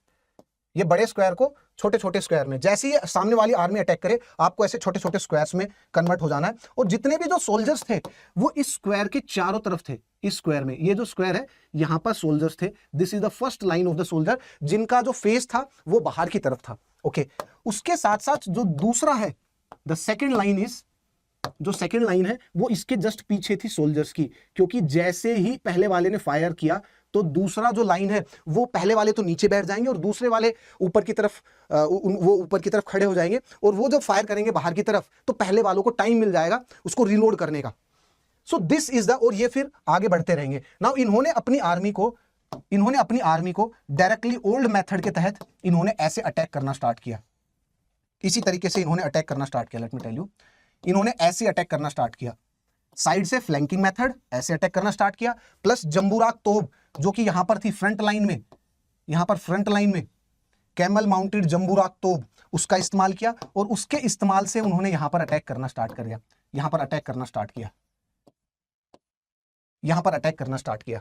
ये बड़े स्क्वायर को छोटे छोटे स्क्वायर में, जैसे ही सामने वाली आर्मी अटैक करे, आपको ऐसे छोटे छोटे स्क्वायर्स में कन्वर्ट हो जाना है। और जितने भी जो सोल्जर्स थे वो इस स्क्वायर के चारों तरफ थे। इस स्क्वायर में, ये जो स्क्वायर है, यहां पर सोल्जर्स थे। This is the first line of the soldier, जिनका जो फेस था वो बाहर की तरफ था। ओके, उसके साथ साथ जो दूसरा है, द सेकेंड लाइन इज, जो सेकेंड लाइन है वो इसके जस्ट पीछे थी सोल्जर्स की, क्योंकि जैसे ही पहले वाले ने फायर किया तो दूसरा जो लाइन है वो, पहले वाले तो नीचे बैठ जाएंगे और दूसरे वाले ऊपर की तरफ, वो ऊपर की तरफ खड़े हो जाएंगे, और वो जब फायर करेंगे बाहर की तरफ तो पहले वालों को टाइम मिल जाएगा उसको रिलोड करने का। सो दिस इज द, और ये फिर आगे बढ़ते रहेंगे। नाउ इन्होंने अपनी आर्मी को डायरेक्टली ओल्ड मेथड के तहत इन्होंने ऐसे अटैक करना स्टार्ट किया। इसी तरीके से इन्होंने अटैक करना स्टार्ट किया। लेट मी टेल यू, इन्होंने ऐसे अटैक करना स्टार्ट किया, साइड से फ्लैंकिंग मेथड, ऐसे अटैक करना स्टार्ट किया, प्लस जंबूराक तोप जो कि यहां पर थी फ्रंट लाइन में, यहां पर फ्रंट लाइन में कैमल माउंटेड जंबूराक तोप, उसका इस्तेमाल किया, और उसके इस्तेमाल से उन्होंने यहां पर अटैक करना स्टार्ट कर दिया, यहां पर अटैक करना स्टार्ट किया, यहां पर अटैक करना स्टार्ट किया।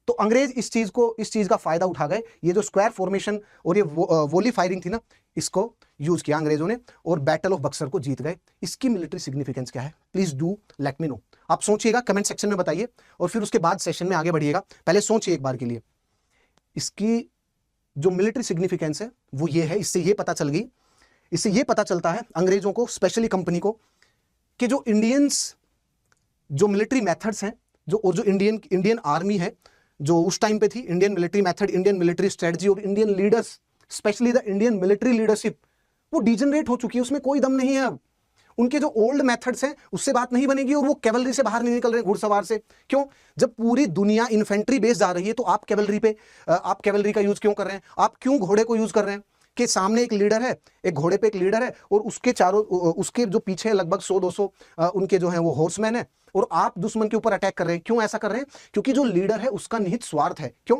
तो अंग्रेज इस चीज का फायदा उठा गए। ये जो स्क्वायर फॉर्मेशन और ये वोली फायरिंग थी ना, इसको यूज किया अंग्रेजों ने और बैटल ऑफ बक्सर को जीत गए। इसकी मिलिट्री सिग्निफिकेंस क्या है, please do let me know. आप सोचिएगा, कमेंट सेक्शन में बताइए, और फिर उसके बाद सेशन में आगे बढ़िएगा। पहले सोचिए एक बार के लिए, इसकी जो मिलिट्री सिग्निफिकेंस है वो ये है। इससे ये पता चल गई, इससे ये पता चलता है अंग्रेजों को, स्पेशली कंपनी को, कि जो इंडियंस, जो मिलिट्री मेथड्स हैं, जो इंडियन आर्मी है जो उस टाइम पे थी, Indian military method, Indian military strategy और Indian leaders, specially the Indian military leadership, वो डिजनरेट हो चुकी है, उसमें कोई दम नहीं है अब। उनके जो ओल्ड मेथड्स हैं उससे बात नहीं बनेगी, और वो कैवलरी से बाहर नहीं निकल रहे, घुड़सवार से। क्यों? जब पूरी दुनिया इन्फेंट्री बेस जा रही है तो आप कैवलरी का यूज क्यों कर रहे हैं? आप क्यों घोड़े को यूज कर रहे हैं? के सामने एक लीडर है, एक घोड़े पे एक लीडर है, और उसके चारों, उसके जो पीछे लगभग 100-200 उनके जो है वो हॉर्समैन है, और आप दुश्मन के ऊपर अटैक कर रहे हैं। क्यों ऐसा कर रहे हैं? क्योंकि जो लीडर है उसका निहित स्वार्थ है। क्यों?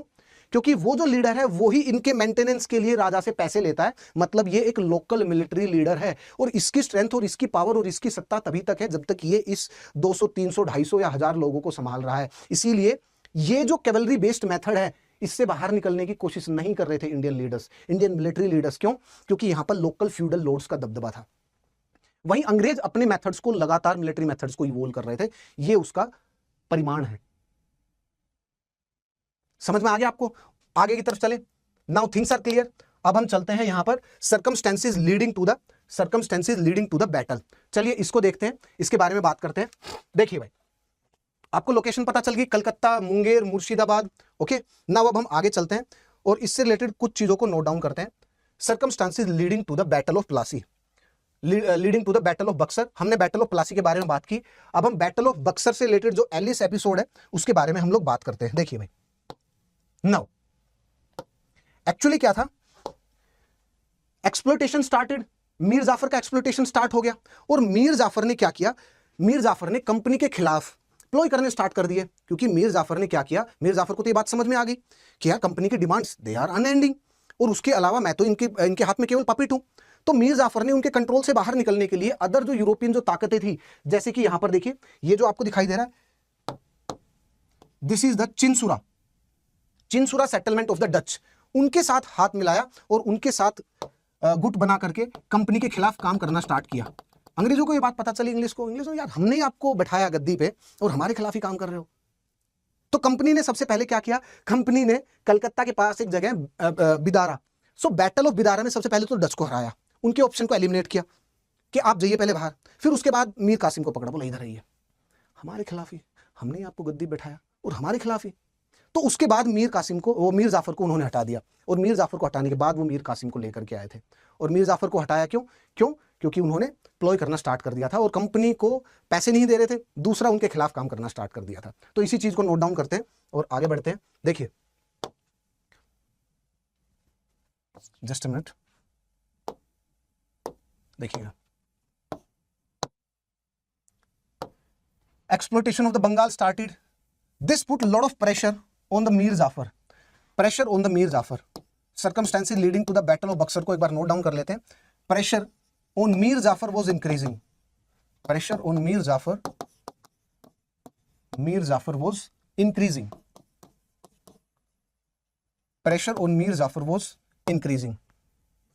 क्योंकि वो जो लीडर है वो ही इनके मेंटेनेंस के लिए राजा से पैसे लेता है। मतलब ये एक लोकल मिलिट्री लीडर है, और इसकी स्ट्रेंथ और इसकी पावर और इसकी सत्ता तभी तक है जब तक ये इस 200, 300, 250 या 1000 लोगों को संभाल रहा है। इसीलिए ये जो कैवलरी बेस्ड मेथड है, इससे बाहर निकलने की कोशिश नहीं कर रहे थे Indian leaders, Indian military leaders. क्यों? क्योंकि यहां पर लोकल फ्यूडल लॉर्ड्स का दबदबा था। वहीं अंग्रेज अपने मेथड्स को लगातार, मिलिट्री मेथड्स को इवोल्व कर रहे थे। ये उसका परिमाण है। समझ में आ गया आपको? आगे की तरफ चले। Now things are clear. अब हम चलते हैं यहां पर circumstances leading to the battle. चलिए इसको देखते हैं, इसके बारे में बात करते हैं। देखिए भाई, आपको लोकेशन पता चल गई, कलकत्ता, मुंगेर, मुर्शिदाबाद। ओके, नाउ अब हम आगे चलते हैं और इससे रिलेटेड कुछ चीजों को नोट डाउन करते हैं। Circumstances leading to the battle of Plassey, leading to the battle of Buxar. हमने बैटल ऑफ प्लासी के बारे में बात की। अब हम बैटल ऑफ बक्सर से रिलेटेड जो एलिस एपिसोड है उसके बारे में हम लोग बात करते हैं। देखिए भाई, नाउ एक्चुअली क्या था, एक्सप्लोइटेशन स्टार्टेड। मीर जाफर का एक्सप्लोइटेशन स्टार्ट हो गया, और मीर जाफर ने क्या किया? मीर जाफर ने कंपनी के खिलाफ प्लॉय करने स्टार्ट कर दिए। क्योंकि मीर जाफर ने क्या किया, मीर जाफर को तो ये बात समझ में आ गई कि यार कंपनी की डिमांड्स दे आर अनएंडिंग, और उसके अलावा मैं तो इनके हाथ में केवल पपिट हूं। तो मीर जाफर ने उनके कंट्रोल से बाहर निकलने के लिए अदर जो यूरोपियन जो ताकतें थी, जैसे कि यहां पर देखिए, ये जो आपको दिखाई दे रहा है, this is the Chinsurah settlement of the Dutch, उनके साथ हाथ मिलाया और उनके साथ गुट बना करके कंपनी के खिलाफ काम करना स्टार्ट किया। अंग्रेजों को ये बात पता चली, इंग्लिश को, यार हमने ही आपको बैठाया गद्दी पे और हमारे खिलाफ ही काम कर रहे हो। तो कंपनी ने सबसे पहले क्या किया, कंपनी ने कलकत्ता के पास एक जगह बिदारा, सो बैटल ऑफ बिदारा में सबसे पहले तो डच को हराया, उनके ऑप्शन को एलिमिनेट किया कि आप जाइए पहले बाहर। फिर उसके बाद मीर कासिम को पकड़ा, बोला इधर आइए, हमारे खिलाफ ही, हमने आपको गद्दी बैठाया और हमारे खिलाफ ही। तो उसके बाद मीर जाफर को उन्होंने हटा दिया, और मीर जाफर को हटाने के बाद वो मीर कासिम को लेकर के आए थे। और मीर जाफर को हटाया क्यों? क्योंकि उन्होंने प्लॉय करना स्टार्ट कर दिया था और कंपनी को पैसे नहीं दे रहे थे, दूसरा उनके खिलाफ काम करना स्टार्ट कर दिया था। तो इसी चीज को नोट डाउन करते हैं और आगे बढ़ते हैं। देखिए, जस्ट अ मिनट, देखिएगा, exploitation of the Bengal started, this put lot of pressure on the Mir Jafar, circumstances leading to the battle of Buxar को एक बार नोट डाउन कर लेते हैं। Pressure on Mir Jafar was increasing, pressure on Mir Jafar was increasing, pressure on Mir Jafar was increasing.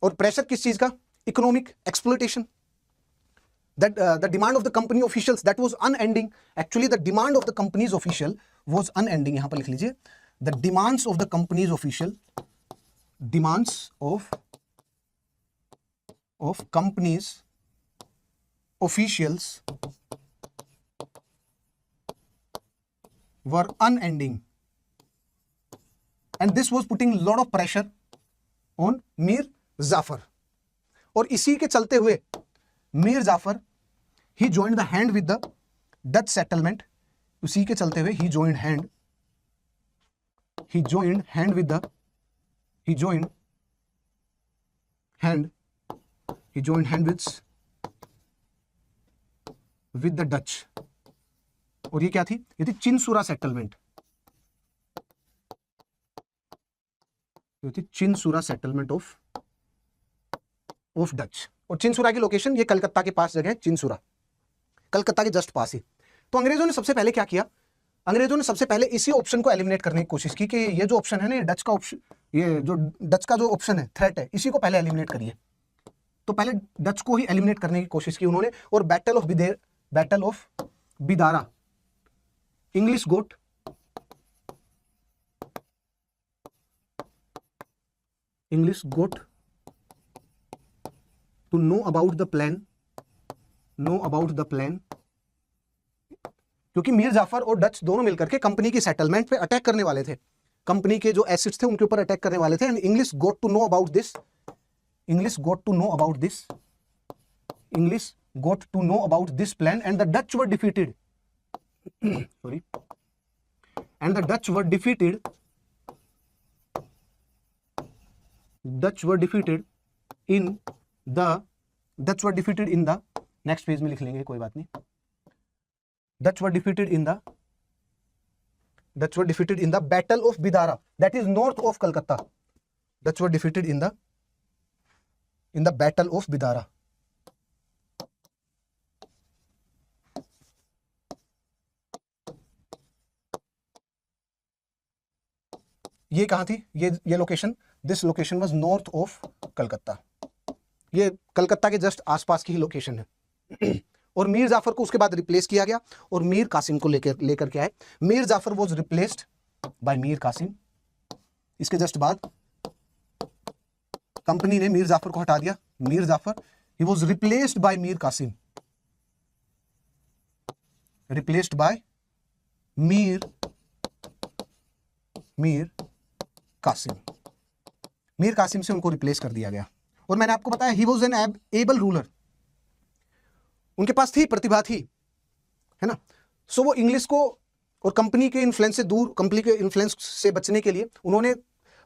और प्रेशर किस चीज का? Economic exploitation, that the demand of the company officials that was unending. Actually the demand of the company's official was unending. यहां पर लिख लीजिए, the demands of the company's official, demands of companies officials were unending, and this was putting lot of pressure on Mir Jafar. और इसी के चलते हुए Mir Jafar he joined the hand with the Dutch settlement, उसी के चलते हुए he joined hand with the Dutch। और ये क्या थी? ये थी चिनसुरा सेटलमेंट, ये थी चिनसुरा सेटलमेंट ऑफ डच। और चिनसुरा की लोकेशन ये कलकत्ता के पास जगह है, चिनसुरा कलकत्ता के जस्ट पास ही। तो अंग्रेजों ने सबसे पहले क्या किया, अंग्रेजों ने सबसे पहले इसी ऑप्शन को एलिमिनेट करने की कोशिश की कि ये जो ऑप्शन है ना, डच का ऑप्शन, ये जो डच का जो ऑप्शन है, थ्रेट है, इसी को पहले एलिमिनेट करिए। तो पहले डच को ही एलिमिनेट करने की कोशिश की उन्होंने। और battle of Bedara, English got to know about the plan, क्योंकि मीर जाफर और डच दोनों मिलकर के कंपनी की सेटलमेंट पे अटैक करने वाले थे, कंपनी के जो एसेट्स थे उनके ऊपर अटैक करने वाले थे। And English got to know about this plan and the Dutch were defeated in the Dutch were defeated in the, next page में लिख लेंगे कोई बात नहीं, Dutch were defeated in the, Dutch were defeated in the battle of Bedara, that is north of Calcutta, Dutch were defeated in the battle of Bedara. ये कहां थी, ये location, this location was north of Calcutta, ये कलकत्ता के जस्ट आसपास की ही लोकेशन है। और मीर जाफर को उसके बाद रिप्लेस किया गया और मीर कासिम को लेकर के आए। Mir Jafar was replaced by Mir Qasim. इसके जस्ट बाद कंपनी ने मीर जाफर को हटा दिया, Mir Jafar he was replaced by Mir Qasim, replaced by Mir Qasim, Mir Qasim से उनको रिप्लेस कर दिया गया। और मैंने आपको बताया ही वाज एन एबल रूलर, उनके पास थी, प्रतिभा थी, है ना। सो वो इंग्लिश को और कंपनी के इन्फ्लुएंस से दूर, कंपनी के इन्फ्लुएंस से बचने के लिए उन्होंने,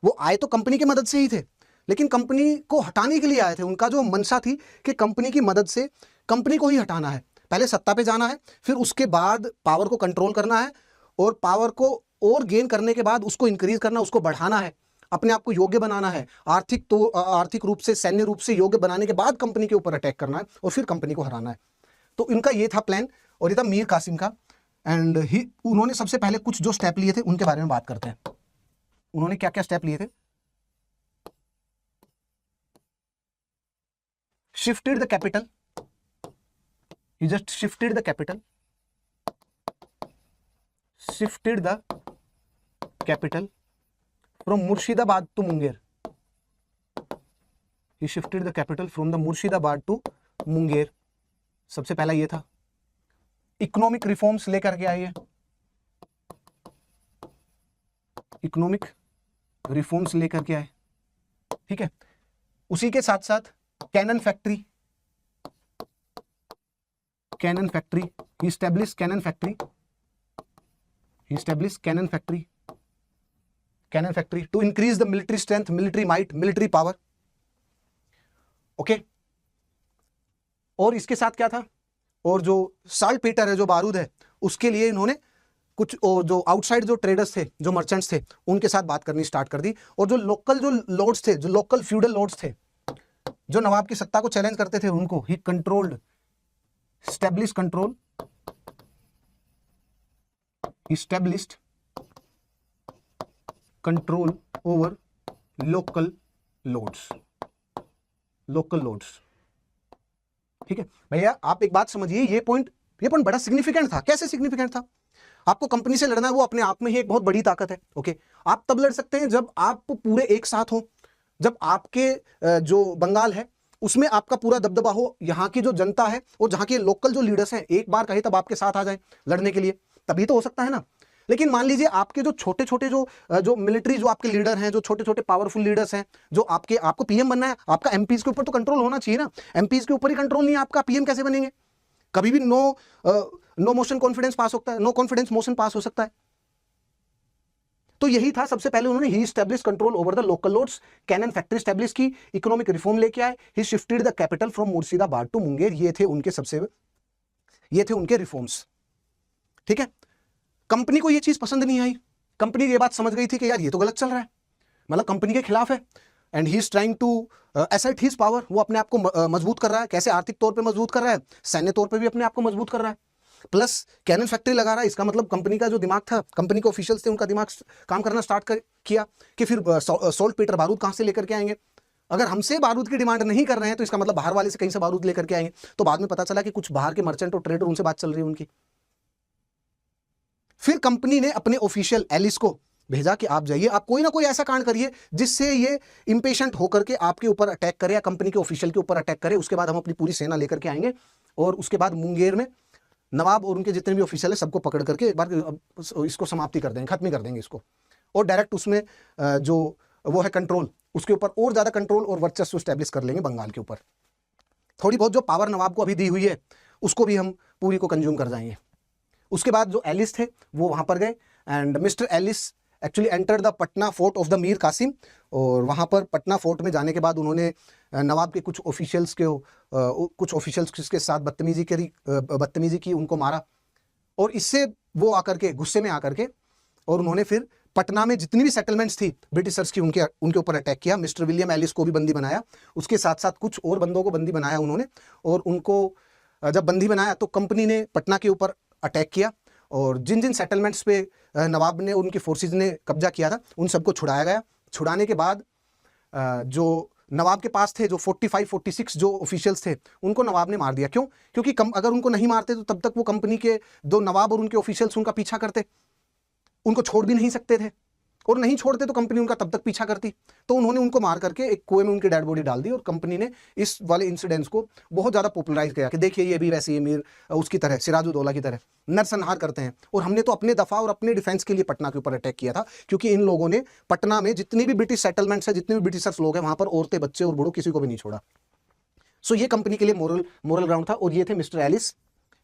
वो आए तो कंपनी की मदद से ही थे, लेकिन कंपनी को हटाने के लिए आए थे। उनका जो मंशा थी कि कंपनी की मदद से कंपनी को ही हटाना है, पहले सत्ता पे जाना है, फिर उसके बाद पावर को कंट्रोल करना है, और पावर को और गेन करने के बाद उसको इंक्रीज करना, उसको बढ़ाना है, अपने आप को योग्य बनाना है, आर्थिक रूप से, सैन्य रूप से योग्य बनाने के बाद कंपनी के ऊपर अटैक करना है और फिर कंपनी को हराना है। तो इनका ये था प्लान, और ये था मीर कासिम का। एंड उन्होंने सबसे पहले कुछ जो स्टेप लिए थे उनके बारे में बात करते हैं। उन्होंने क्या क्या स्टेप लिए थे। Shifted the capital, he just shifted the capital, shifted the capital from Murshidabad to Munger, he shifted the capital from the Murshidabad to Munger. सबसे पहला ये था। इकोनॉमिक रिफॉर्म्स लेकर के आए, इकोनॉमिक रिफॉर्म्स लेकर के आए, ठीक है। उसी के साथ साथ cannon factory, cannon factory, he establish cannon factory, he established cannon factory to increase the military strength, military might, military power, okay। और इसके साथ क्या था, और जो साल्ट पेटर है, जो बारूद है, उसके लिए इन्होंने कुछ जो आउटसाइड जो ट्रेडर्स थे, जो मर्चेंट्स थे, उनके साथ बात करनी स्टार्ट कर दी। और जो लोकल जो लॉर्ड्स थे, जो लोकल फ्यूडल लॉर्ड्स थे, जो नवाब की सत्ता को चैलेंज करते थे, उनको ही controlled, establish control, established control over local lords, local lords, ठीक है भैया। आप एक बात समझिए, ये पॉइंट बड़ा सिग्निफिकेंट था। कैसे सिग्निफिकेंट था? आपको कंपनी से लड़ना है, वो अपने आप में ही एक बहुत बड़ी ताकत है, ओके। आप तब लड़ सकते हैं जब आप पूरे एक साथ हो, जब आपके जो बंगाल है उसमें आपका पूरा दबदबा हो, यहाँ की जो जनता है और जहाँ के लोकल जो लीडर्स हैं एक बार कहे तब आपके साथ आ जाए लड़ने के लिए, तभी तो हो सकता है ना। लेकिन मान लीजिए आपके जो छोटे छोटे जो मिलिट्री जो आपके लीडर हैं, जो छोटे छोटे पावरफुल लीडर्स हैं, जो आपको पीएम बनना है, आपका एमपीज के ऊपर तो कंट्रोल होना चाहिए ना। एमपीज के ऊपर ही कंट्रोल नहीं है आपका, पीएम कैसे बनेंगे? कभी भी नो मोशन कॉन्फिडेंस पास होता है, नो कॉन्फिडेंस मोशन पास हो सकता है। तो यही था, सबसे पहले उन्होंने ही establish control over the local lords, cannon factory establish की, इकोनॉमिक रिफॉर्म लेके आए, he shifted the capital from Murshidabad to Munger. ये थे उनके रिफॉर्म्स, ठीक है। कंपनी को ये चीज पसंद नहीं आई। कंपनी ये बात समझ गई थी कि यार ये तो गलत चल रहा है, मतलब कंपनी के खिलाफ है। And he is trying to assert his power, वो अपने आप को मजबूत कर रहा है। कैसे? आर्थिक तौर पे मजबूत कर रहा है, सैन्य तौर पे भी अपने आप को मजबूत कर रहा है, प्लस कैनन फैक्ट्री लगा रहा है। इसका मतलब कंपनी का जो दिमाग था, कंपनी के ऑफिशियल्स थे, उनका दिमाग काम करना स्टार्ट किया कि फिर सॉल्ट पेटर बारूद कहाँ से लेकर के आएंगे? अगर हमसे बारूद की डिमांड नहीं कर रहे हैं तो इसका मतलब बाहर वाले से कहीं से बारूद लेकर के आएंगे। तो बाद में पता चला कि कुछ बाहर के मर्चेंट और ट्रेडर, उनसे बात चल रही है उनकी। फिर कंपनी ने अपने ऑफिशियल एलिस को भेजा कि आप जाइए, आप कोई ना कोई ऐसा कांड करिए जिससे ये इंपेशेंट होकर के आपके ऊपर अटैक करे या कंपनी के ऑफिशियल के ऊपर अटैक करे। उसके बाद हम अपनी पूरी सेना लेकर के आएंगे और उसके बाद मुंगेर में नवाब और उनके जितने भी ऑफिशियल है सबको पकड़ करके एक बार इसको समाप्ति कर देंगे, खत्म कर देंगे इसको। और डायरेक्ट उसमें जो वो है कंट्रोल, उसके ऊपर और ज्यादा कंट्रोल और वर्चस्व स्टैब्लिश कर लेंगे बंगाल के ऊपर। थोड़ी बहुत जो पावर नवाब को अभी दी हुई है उसको भी हम पूरी को कंज्यूम कर जाएंगे। उसके बाद जो एलिस थे वो वहां पर गए and Mr Ellis actually enter the Patna fort of the Mir Qasim, और वहाँ पर पटना फोर्ट में जाने के बाद उन्होंने नवाब के कुछ ऑफिशियल्स के साथ बदतमीजी की, उनको मारा, और इससे वो आकर के गुस्से में आकर के और उन्होंने फिर पटना में जितनी भी सेटलमेंट्स थी ब्रिटिशर्स की उनके ऊपर अटैक किया। मिस्टर विलियम एलिस को भी बंदी बनाया, उसके साथ साथ कुछ और बंदों को बंदी बनाया उन्होंने, और उनको जब बंदी बनाया तो कंपनी ने पटना के ऊपर अटैक किया, और जिन जिन सेटलमेंट्स पे नवाब ने उनकी फोर्सेज ने कब्जा किया था उन सबको छुड़ाया गया। छुड़ाने के बाद जो नवाब के पास थे, जो 45-46 जो ऑफिशियल्स थे, उनको नवाब ने मार दिया। क्यों? क्योंकि अगर उनको नहीं मारते तो तब तक वो कंपनी के दो नवाब और उनके ऑफिशियल्स उनका पीछा करते, उनको छोड़ भी नहीं सकते थे, और नहीं छोड़ते तो कंपनी उनका तब तक पीछा करती। तो उन्होंने उनको मार करके एक कुएं में उनकी डेड बॉडी डाल दी, और कंपनी ने इस वाले इंसिडेंट्स को बहुत ज़्यादा पॉपुलराइज किया कि देखिए ये भी वैसे ही मीर उसकी तरह, सिराजुद्दौला की तरह नरसंहार करते हैं, और हमने तो अपने दफा और अपने डिफेंस के लिए पटना के ऊपर अटैक किया था, क्योंकि इन लोगों ने पटना में जितनी भी ब्रिटिश सेटलमेंट्स है, जितने भी ब्रिटिशर्स लोग हैं, वहाँ पर औरतें, बच्चे और बूढ़ों किसी को भी नहीं छोड़ा। सो ये कंपनी के लिए मोरल ग्राउंड था, और ये थे मिस्टर एलिस।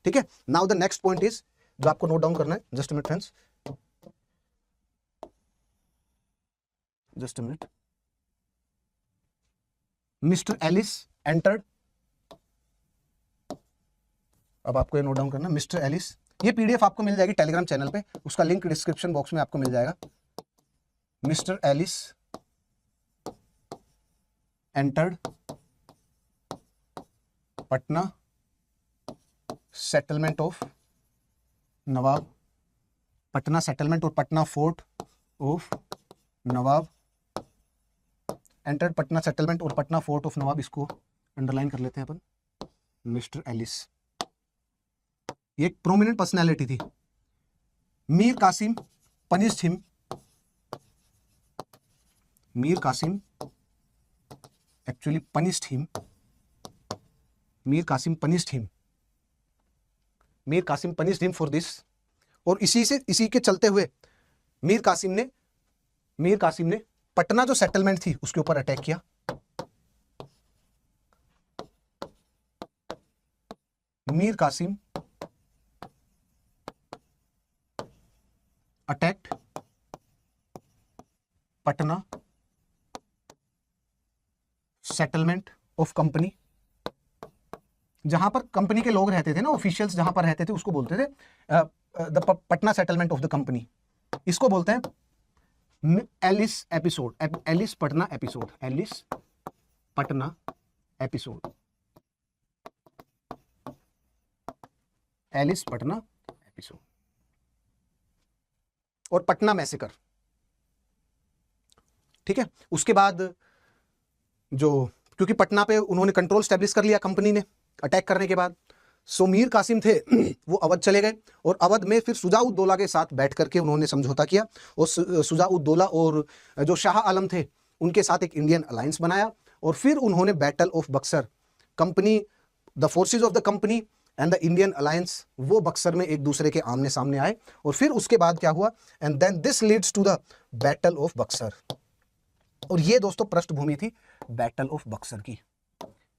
ठीक है, now the next point is, जो आपको नोट डाउन करना है, just a minute friends, just a minute. Mr. Ellis entered, अब आपको ये नोट डाउन करना, मिस्टर एलिस, ये पीडीएफ आपको मिल जाएगी टेलीग्राम चैनल पे, उसका लिंक डिस्क्रिप्शन बॉक्स में आपको मिल जाएगा। Mister Ellis entered Patna settlement of nawab, Patna settlement और Patna fort of nawab, entered Patna settlement और पटना फोर्ट ऑफ नवाब, इसको अंडरलाइन कर लेते हैं अपन। मिस्टर एलिस ये एक प्रोमिनेंट पर्सनैलिटी थी। Mir Qasim punished him, Mir Qasim actually punished him, Mir Qasim punished him, Mir Qasim punished him for this, और इसी के चलते हुए मीर कासिम ने पटना जो सेटलमेंट थी उसके ऊपर अटैक किया। Mir Qasim attacked Patna settlement of company, जहां पर कंपनी के लोग रहते थे ना, ऑफिशियल्स जहां पर रहते थे, उसको बोलते थे the Patna settlement of the company, इसको बोलते हैं Ellis episode, Ellis Patna episode, Ellis Patna episode, Ellis Patna episode, और पटना मैसेकर। ठीक है, उसके बाद क्योंकि पटना पे उन्होंने कंट्रोल स्टैब्लिश कर लिया कंपनी ने अटैक करने के बाद, सो मीर कासिम थे वो अवध चले गए, और अवध में फिर शुजा-उद-दौला के साथ बैठ करके उन्होंने समझौता किया, और शुजा-उद-दौला और जो शाह आलम थे उनके साथ एक इंडियन अलायंस बनाया, और फिर उन्होंने battle of Buxar, company, the forces of the company and the Indian alliance, वो बक्सर में एक दूसरे के आमने सामने आए, और फिर उसके बाद क्या हुआ, and then this leads to the battle of Buxar. और ये दोस्तों पृष्ठभूमि थी बैटल ऑफ बक्सर की।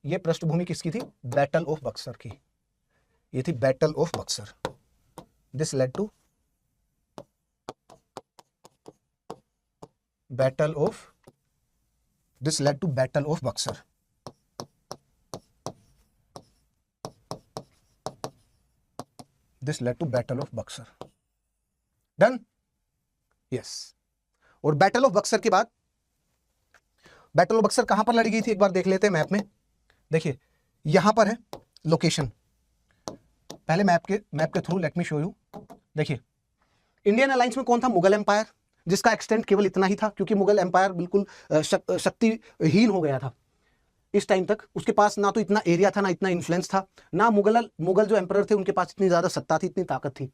ये पृष्ठभूमि किसकी थी? बैटल ऑफ बक्सर की। ये थी battle of Buxar. This led to battle of Buxar. This led to battle of Buxar. Done? Yes. और बैटल ऑफ बक्सर के बाद, बैटल ऑफ बक्सर कहां पर लड़ी गई थी एक बार देख लेते हैं मैप में। देखिए यहां पर है लोकेशन, पहले मैप के through let me show you. देखिए इंडियन अलायंस में कौन था? मुगल एम्पायर, जिसका एक्सटेंट केवल इतना ही था, क्योंकि मुगल एम्पायर बिल्कुल शक्तिहीन हो गया था इस टाइम तक। उसके पास ना तो इतना एरिया था, ना इतना इन्फ्लुएंस था, ना मुगल जो एम्पायर थे उनके पास इतनी ज्यादा सत्ता थी, इतनी ताकत थी।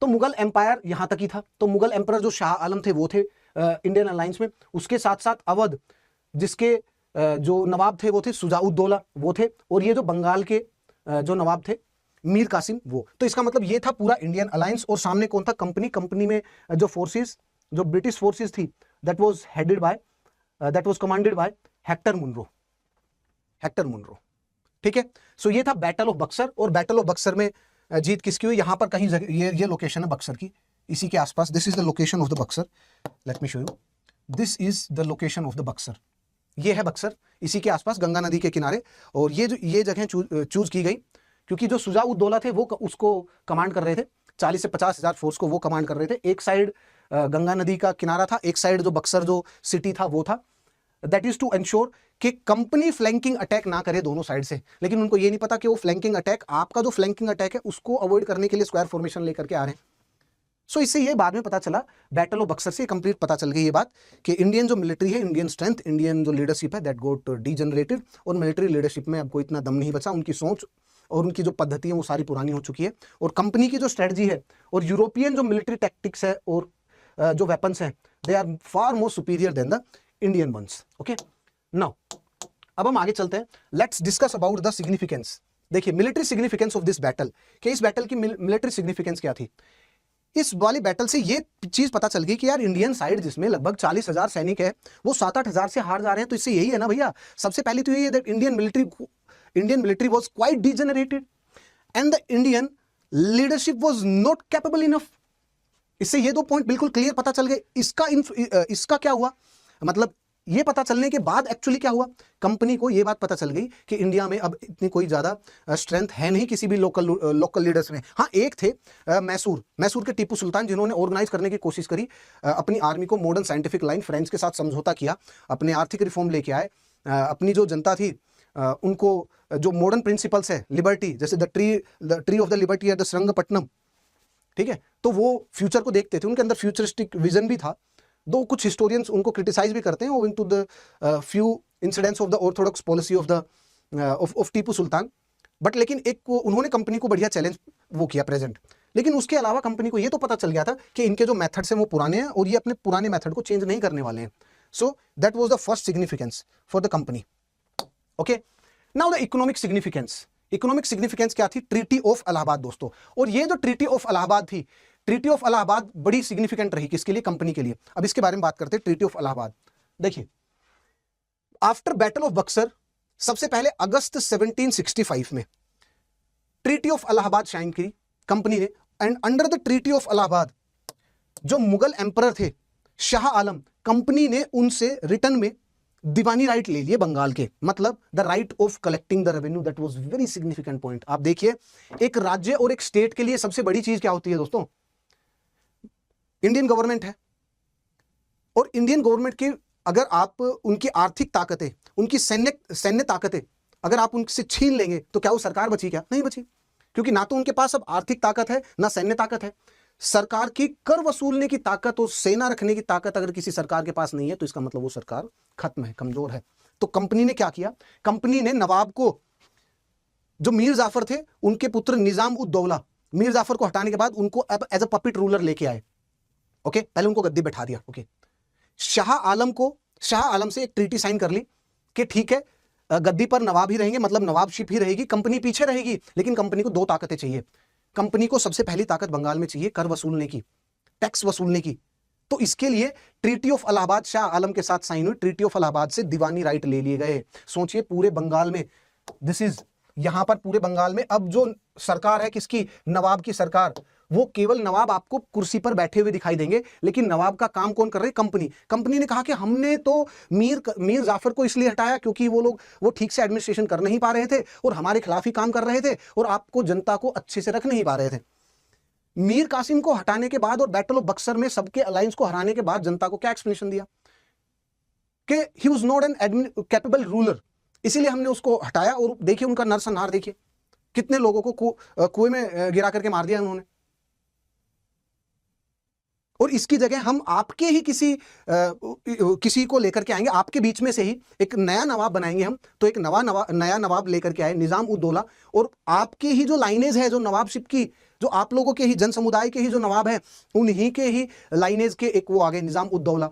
तो मुगल एम्पायर यहां तक ही था। तो मुगल एम्पायर जो शाह आलम थे वो थे इंडियन अलायंस में। उसके साथ साथ अवध, जिसके जो नवाब थे वो थे शुजा-उद-दौला, वो थे, और ये जो बंगाल के जो नवाब थे मीर कासिम, वो। तो इसका मतलब ये था पूरा इंडियन अलायंस, और सामने कौन था? कंपनी। कंपनी में जो फोर्सेस, जो ब्रिटिश फोर्सेस थी, that was commanded by Hector Munro. ठीक है, सो ये था बैटल ऑफ बक्सर। और बैटल ऑफ बक्सर में जीत किसकी हुई? यहां पर कहीं ये लोकेशन है बक्सर की, इसी के आसपास, this is the location of the Buxar, let me show you, this is the location of the Buxar, ये है बक्सर, इसी के आसपास गंगा नदी के किनारे। और ये जगह चूज की गई क्योंकि जो शुजा उद दौला थे वो उसको कमांड कर रहे थे, 40 से 50 हज़ार फोर्स को वो कमांड कर रहे थे। एक साइड गंगा नदी का किनारा था, एक साइड जो बक्सर जो सिटी था वो था। दैट इज टू एंश्योर कि कंपनी फ्लैंकिंग अटैक ना करे दोनों साइड से। लेकिन उनको ये नहीं पता कि वो फ्लैंकिंग अटैक, आपका जो फ्लैंकिंग अटैक है उसको अवॉइड करने के लिए स्क्वायर फॉर्मेशन लेकर के आ रहे हैं। सो इससे ये बाद में पता चला, बैटल ऑफ बक्सर से कंप्लीट पता चल गई ये बात कि इंडियन जो मिलिट्री है, इंडियन स्ट्रेंथ, इंडियन जो लीडरशिप है, दैट गोट डीजनरेटेड। और मिलिट्री लीडरशिप में अब कोई इतना दम नहीं बचा, उनकी सोच और उनकी जो पद्धति है वो सारी पुरानी हो चुकी है। और कंपनी की जो स्ट्रेटजी है और यूरोपियन जो मिलिट्री टैक्टिक्स है और जो वेपन्स हैं, they are far more superior than the Indian ones. Okay, now अब हम आगे चलते हैं, let's discuss about the significance. देखिए military significance of this battle, कि इस बैटल की मिलिट्री सिग्निफिकेंस क्या थी। इस वाली बैटल से ये चीज पता चल गई कि यार इंडियन साइड जिसमें लगभग 40,000 सैनिक है वो 7-8 हज़ार से हार जा रहे हैं। तो इससे यही है ना भैया, सबसे पहले तो यही है that Indian military was quite degenerated and the Indian leadership was not capable enough. इससे ये दो पॉइंट बिल्कुल क्लियर पता चल गए। इसका क्या हुआ, मतलब ये पता चलने के बाद एक्चुअली क्या हुआ, कंपनी को ये बात पता चल गई कि इंडिया में अब इतनी कोई ज्यादा स्ट्रेंथ है नहीं किसी भी लोकल लीडर्स में। हाँ, एक थे मैसूर के टीपू सुल्तान, जिन्होंने ऑर्गेनाइज करने की कोशिश करी अपनी आर्मी को, मॉडर्न साइंटिफिक लाइन, फ्रेंच के साथ समझौता किया, अपने आर्थिक रिफॉर्म लेके आए, अपनी जो जनता थी उनको जो मॉडर्न प्रिंसिपल्स है, लिबर्टी, जैसे the tree of the liberty at the Srirangapatnam, ठीक है, तो वो फ्यूचर को देखते थे, उनके अंदर फ्यूचरिस्टिक विजन भी था। दो कुछ हिस्टोरियंस उनको क्रिटिसाइज भी करते हैं owing to the few incidents of the orthodox policy of Tipu Sultan, but लेकिन एक उन्होंने कंपनी को बढ़िया चैलेंज वो किया प्रेजेंट। लेकिन उसके अलावा कंपनी को ये तो पता चल गया था कि इनके जो मेथड्स हैं वो पुराने हैं और ये अपने पुराने मेथड को चेंज नहीं करने वाले हैं। So that was the first significance for the company. Okay, now the economic significance. Economic significance क्या थी, ट्रीटी ऑफ इलाहाबाद दोस्तों। और ये जो ट्रीटी ऑफ इलाहाबाद थी, ट्रीटी ऑफ इलाहाबाद बड़ी सिग्निफिकेंट रही, किसके लिए, कंपनी के लिए। अब इसके बारे में बात करते हैं, ट्रीटी ऑफ इलाहाबाद। देखिए, आफ्टर बैटल ऑफ बक्सर, सबसे पहले अगस्त 1765 में ट्रीटी ऑफ इलाहाबाद साइन की कंपनी ने, and under the treaty of Allahabad जो मुगल एम्परर थे शाह आलम, कंपनी ने उनसे रिटर्न में दीवानी राइट ले लिए बंगाल के, मतलब the right of collecting the revenue. That was very significant point. आप देखिए, एक राज्य और एक स्टेट के लिए सबसे बड़ी चीज क्या होती है दोस्तों, इंडियन गवर्नमेंट है। और इंडियन गवर्नमेंट की अगर आप उनकी आर्थिक ताकतें, उनकी सैन्य ताकतें अगर आप उनसे छीन लेंगे तो क्या वो सरकार बची, क्या नहीं बची, क्योंकि ना तो उनके पास अब आर्थिक ताकत है ना सैन्य ताकत है। सरकार की कर वसूलने की ताकत और सेना रखने की ताकत अगर किसी सरकार के पास नहीं है तो इसका मतलब वो सरकार खत्म है, कमजोर है। तो कंपनी ने क्या किया, कंपनी ने नवाब को, जो मीर जाफर थे उनके पुत्र निजाम उद दौला, मीर जाफर को हटाने के बाद उनको अब एज अ पपिट रूलर लेके आए। ओके, पहले उनको गद्दी बैठा दिया। ओके, शाह आलम से एक ट्रीटी साइन कर ली कि ठीक है, गद्दी पर नवाब ही रहेंगे, मतलब नवाबशिप ही रहेगी, कंपनी पीछे रहेगी, लेकिन कंपनी को दो ताकतें चाहिए। कंपनी को सबसे पहली ताकत बंगाल में चाहिए कर वसूलने की, टैक्स वसूलने की। तो इसके लिए ट्रीटी ऑफ इलाहाबाद शाह आलम के साथ साइन हुई। ट्रीटी ऑफ इलाहाबाद से दीवानी राइट ले लिए गए। सोचिए, पूरे बंगाल में, दिस इज यहां पर पूरे बंगाल में अब जो सरकार है किसकी, नवाब की सरकार। वो केवल नवाब आपको कुर्सी पर बैठे हुए दिखाई देंगे, लेकिन नवाब का काम कौन कर रहे, कंपनी। कंपनी ने कहा कि हमने तो मीर जाफर को इसलिए हटाया क्योंकि वो ठीक से एडमिनिस्ट्रेशन कर नहीं पा रहे थे और हमारे खिलाफ ही काम कर रहे थे और आपको जनता को अच्छे से रख नहीं पा रहे थे। मीर कासिम को हटाने के बाद और बैटल ऑफ बक्सर में सबके अलायंस को हराने के बाद जनता को क्या एक्सप्लेनेशन दिया कि he was not an capable ruler, इसीलिए हमने उसको हटाया। और देखिए उनका नरसंहार, देखिए कितने लोगों को कुएं में गिरा करके मार दिया उन्होंने। और इसकी जगह हम आपके ही किसी को लेकर के आएंगे, आपके बीच में से ही एक नया नवाब बनाएंगे हम। तो एक नया नवाब लेकर के आए, निजाम उद दौला। और आपके ही जो लाइनेज है, जो नवाबशिप की, जो आप लोगों के ही जन समुदाय के ही जो नवाब है, उन्हीं के ही लाइनेज के एक वो आ गए, निजाम उद दौला।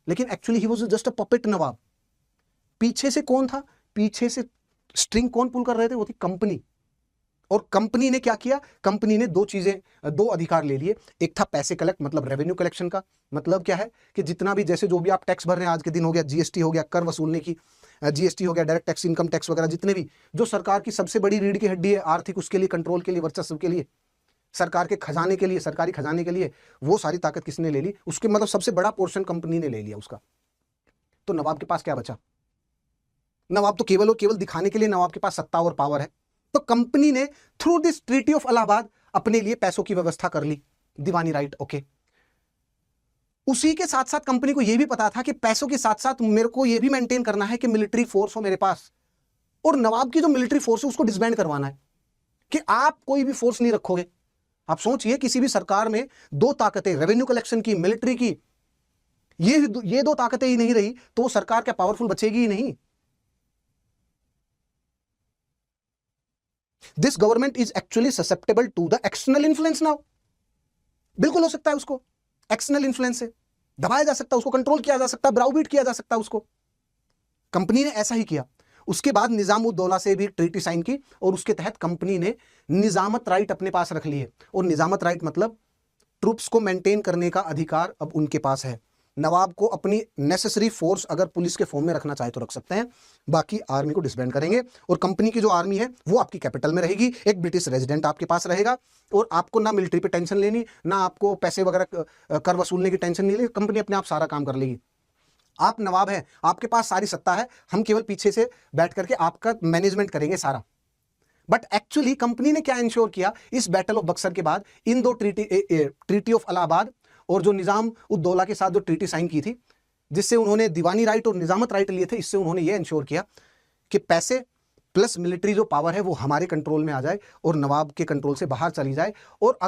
लेकिन actually he was just a puppet nawab. पीछे से कौन था, पीछे से स्ट्रिंग कौन पुल कर रहे थे, वो थी कंपनी। और कंपनी ने क्या किया, कंपनी ने दो अधिकार ले लिए। एक था पैसे कलेक्ट, मतलब रेवेन्यू कलेक्शन का मतलब क्या है कि जितना भी, जैसे जो भी आप टैक्स भर रहे हैं, आज के दिन हो गया जीएसटी हो गया, कर वसूलने की, जीएसटी हो गया, डायरेक्ट टैक्स, इनकम टैक्स वगैरह, जितने भी जो सरकार की सबसे बड़ी रीढ़ की हड्डी है आर्थिक, उसके लिए, कंट्रोल के लिए, वर्चस्व के लिए, सरकार के खजाने के लिए, सरकारी खजाने के लिए वो सारी ताकत किसने ले ली? उसके मतलब सबसे बड़ा पोर्शन कंपनी ने ले लिया उसका। तो नवाब के पास क्या बचा? नवाब तो केवल और केवल दिखाने के लिए नवाब के पास सत्ता और पावर है। तो कंपनी ने through this treaty of Allahabad अपने लिए पैसों की व्यवस्था कर ली, दीवानी राइट, ओके। उसी के साथ साथ कंपनी को यह भी पता था कि पैसों के साथ साथ मेरे को यह भी मेंटेन करना है कि मिलिट्री फोर्स हो मेरे पास, और नवाब की जो मिलिट्री फोर्स है उसको डिसबैंड करवाना है, कि आप कोई भी फोर्स नहीं रखोगे। आप सोचिए, किसी भी सरकार में दो ताकतें, रेवेन्यू कलेक्शन की, मिलिट्री की, ये दो ताकतें ही नहीं रही तो वो सरकार क्या पावरफुल बचेगी ही नहीं। This government is actually susceptible to the external influence now. बिल्कुल हो सकता है उसको एक्सटर्नल इन्फ्लुएंस से दबाया जा सकता है, उसको कंट्रोल किया जा सकता है, ब्राउबीट किया जा सकता है उसको। कंपनी ने ऐसा ही किया। उसके बाद निजामुद्दौला से भी ट्रीटी साइन की और उसके तहत कंपनी ने निजामत राइट अपने पास रख लिए। और निजामत राइट मतलब ट्रूप्स को मेंटेन करने का अधिकार अब उनके पास है। नवाब को अपनी नेसेसरी फोर्स अगर पुलिस के फॉर्म में रखना चाहे तो रख सकते हैं, बाकी आर्मी को डिसबैंड करेंगे। और कंपनी की जो आर्मी है वो आपकी कैपिटल में रहेगी, एक ब्रिटिश रेजिडेंट आपके पास रहेगा, और आपको ना मिलिट्री पे टेंशन लेनी, ना आपको पैसे वगैरह कर वसूलने की टेंशन नहीं लेनी। कंपनी अपने आप सारा काम कर लेगी। आप नवाब हैं, आपके पास सारी सत्ता है, हम केवल पीछे से बैठ करके आपका मैनेजमेंट करेंगे सारा। बट एक्चुअली कंपनी ने क्या इंश्योर किया इस बैटल ऑफ बक्सर के बाद? इन दो ट्रीटी ऑफ इलाहाबाद और जो निजाम उद्दौला के साथ जो ट्रीटी साइन की थी, जिससे उन्होंने दीवानी राइट और निजामत राइट लिए थे, इससे उन्होंने ये इंश्योर किया कि पैसे प्लस मिलिट्री जो पावर है वो हमारे कंट्रोल में आ जाए और नवाब के कंट्रोल से बाहर चली जाए। और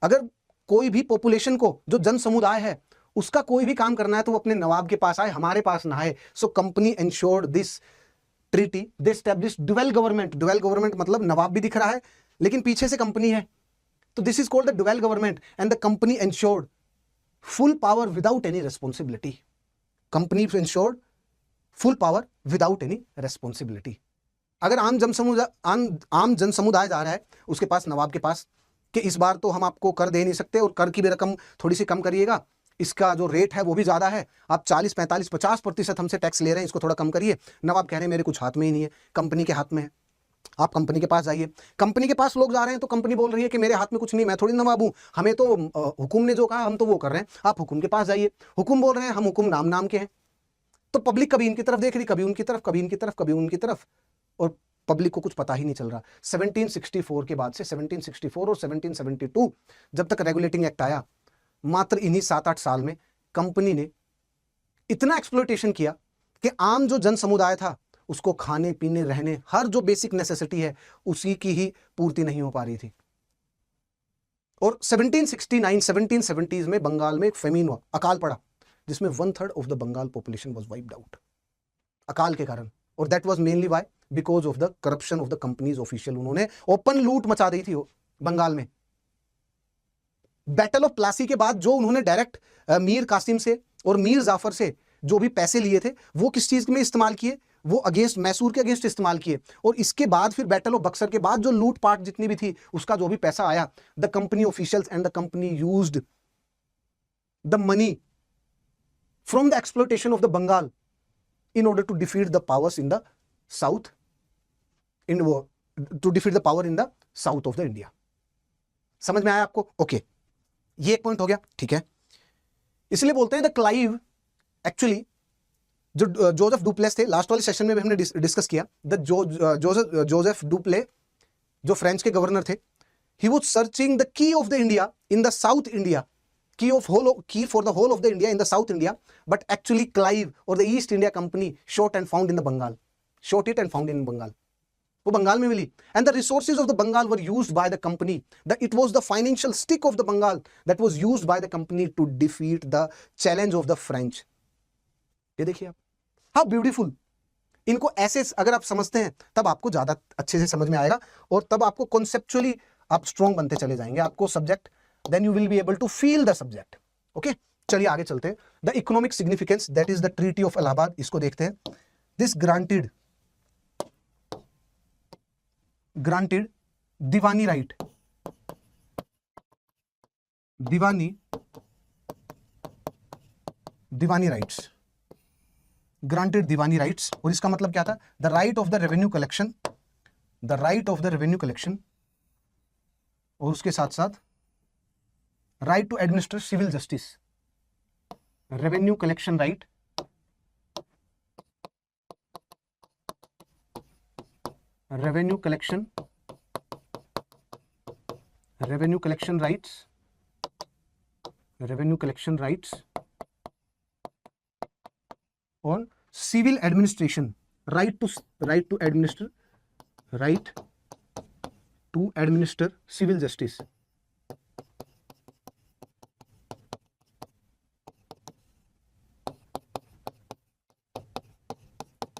अगर कोई भी पॉपुलेशन को, जो जन समुदाय है, उसका कोई भी काम करना है तो वो अपने नवाब के पास आए, हमारे पास ना आए। सो company ensured this treaty, they established dual government. Dual government मतलब नवाब भी दिख रहा है लेकिन पीछे से कंपनी है, तो this is called the dual government. And the company ensured full power without any responsibility. Company ensured full power without any responsibility. अगर आम जन समुदाय जा रहा है उसके पास, नवाब के पास, कि इस बार तो हम आपको कर दे नहीं सकते और कर की भी रकम थोड़ी सी कम करिएगा, इसका जो रेट है वो भी ज़्यादा है, आप 40, 45, 50% हमसे टैक्स ले रहे हैं, इसको थोड़ा कम करिए। नवाब कह रहे हैं मेरे कुछ हाथ में ही नहीं है, कंपनी के हाथ में है, आप कंपनी के पास जाइए। कंपनी के पास लोग जा रहे हैं तो कंपनी बोल रही है कि मेरे हाथ में कुछ नहीं, मैं थोड़ी नवाब हूँ, हमें तो हुकुम ने जो कहा हम तो वो कर रहे हैं, आप हुकुम के पास जाइए। हुकुम बोल रहे हैं, हम हुकुम नाम के हैं। तो पब्लिक कभी इनकी तरफ देख रही, कभी उनकी तरफ, कभी इनकी तरफ, कभी उनकी तरफ, और पब्लिक को कुछ पता ही नहीं चल रहा। 1764 के बाद से 1764 और 1772 जब तक रेगुलेटिंग एक्ट आया, मात्र इन्हीं 7-8 साल में कंपनी ने इतना एक्सप्लॉयटेशन किया कि आम जो जन समुदाय था उसको खाने पीने रहने हर जो बेसिक नेसेसिटी है उसकी की ही पूर्ति नहीं हो पा रही थी। और 1769-1770s में बंगाल में एक फेमीन हुआ, अकाल पड़ा, जिसमें 1/3 of the Bengal population was wiped out अकाल के कारण। और that was mainly why? Because of the corruption of the company's official. उन्होंने ओपन लूट मचा दी थी बंगाल में। बैटल ऑफ प्लासी के बाद जो उन्होंने डायरेक्ट मीर कासिम से और मीर जाफर से जो भी पैसे लिए थे वो किस चीज में इस्तेमाल किए? वो अगेंस्ट मैसूर के अगेंस्ट इस्तेमाल किए। और इसके बाद फिर बैटल ऑफ बक्सर के बाद जो लूटपाट जितनी भी थी उसका जो भी पैसा आया, the company officials and the company used the money from the exploitation of the Bengal in order to defeat the powers in the south, to defeat the power in the south of the India. समझ में आया आपको? ओके, ये एक पॉइंट हो गया, ठीक है। इसलिए बोलते हैं द क्लाइव, एक्चुअली जो जोसेफ डुप्लेस थे, लास्ट वाले सेशन में भी हमने डिस्कस किया, द जोसेफ डुप्ले जो फ्रेंच के गवर्नर थे, he was searching the key of the India in the south India, key for the whole of the India in the South India, but actually Clive or the East India Company shot it and found in Bengal. वो बंगाल में मिली। And the resources of the Bengal were used by the company. It was the financial stick of the Bengal that was used by the company to defeat the challenge of the French. ये देखिए आप, how beautiful। इनको ऐसे अगर आप समझते हैं तब आपको ज्यादा अच्छे से समझ में आएगा और तब आपको conceptually आप स्ट्रॉन्ग बनते चले जाएंगे, आपको subject, then you will be able to feel the subject. Okay, चलिए आगे चलते हैं। The economic significance, that is the Treaty of Allahabad, इसको देखते हैं। This granted diwani right, diwani rights, granted diwani rights. और इसका मतलब क्या था? The right of the revenue collection और उसके साथ साथ right to administer civil justice, revenue collection right, revenue collection rights, revenue collection rights और civil administration, right to administer civil justice,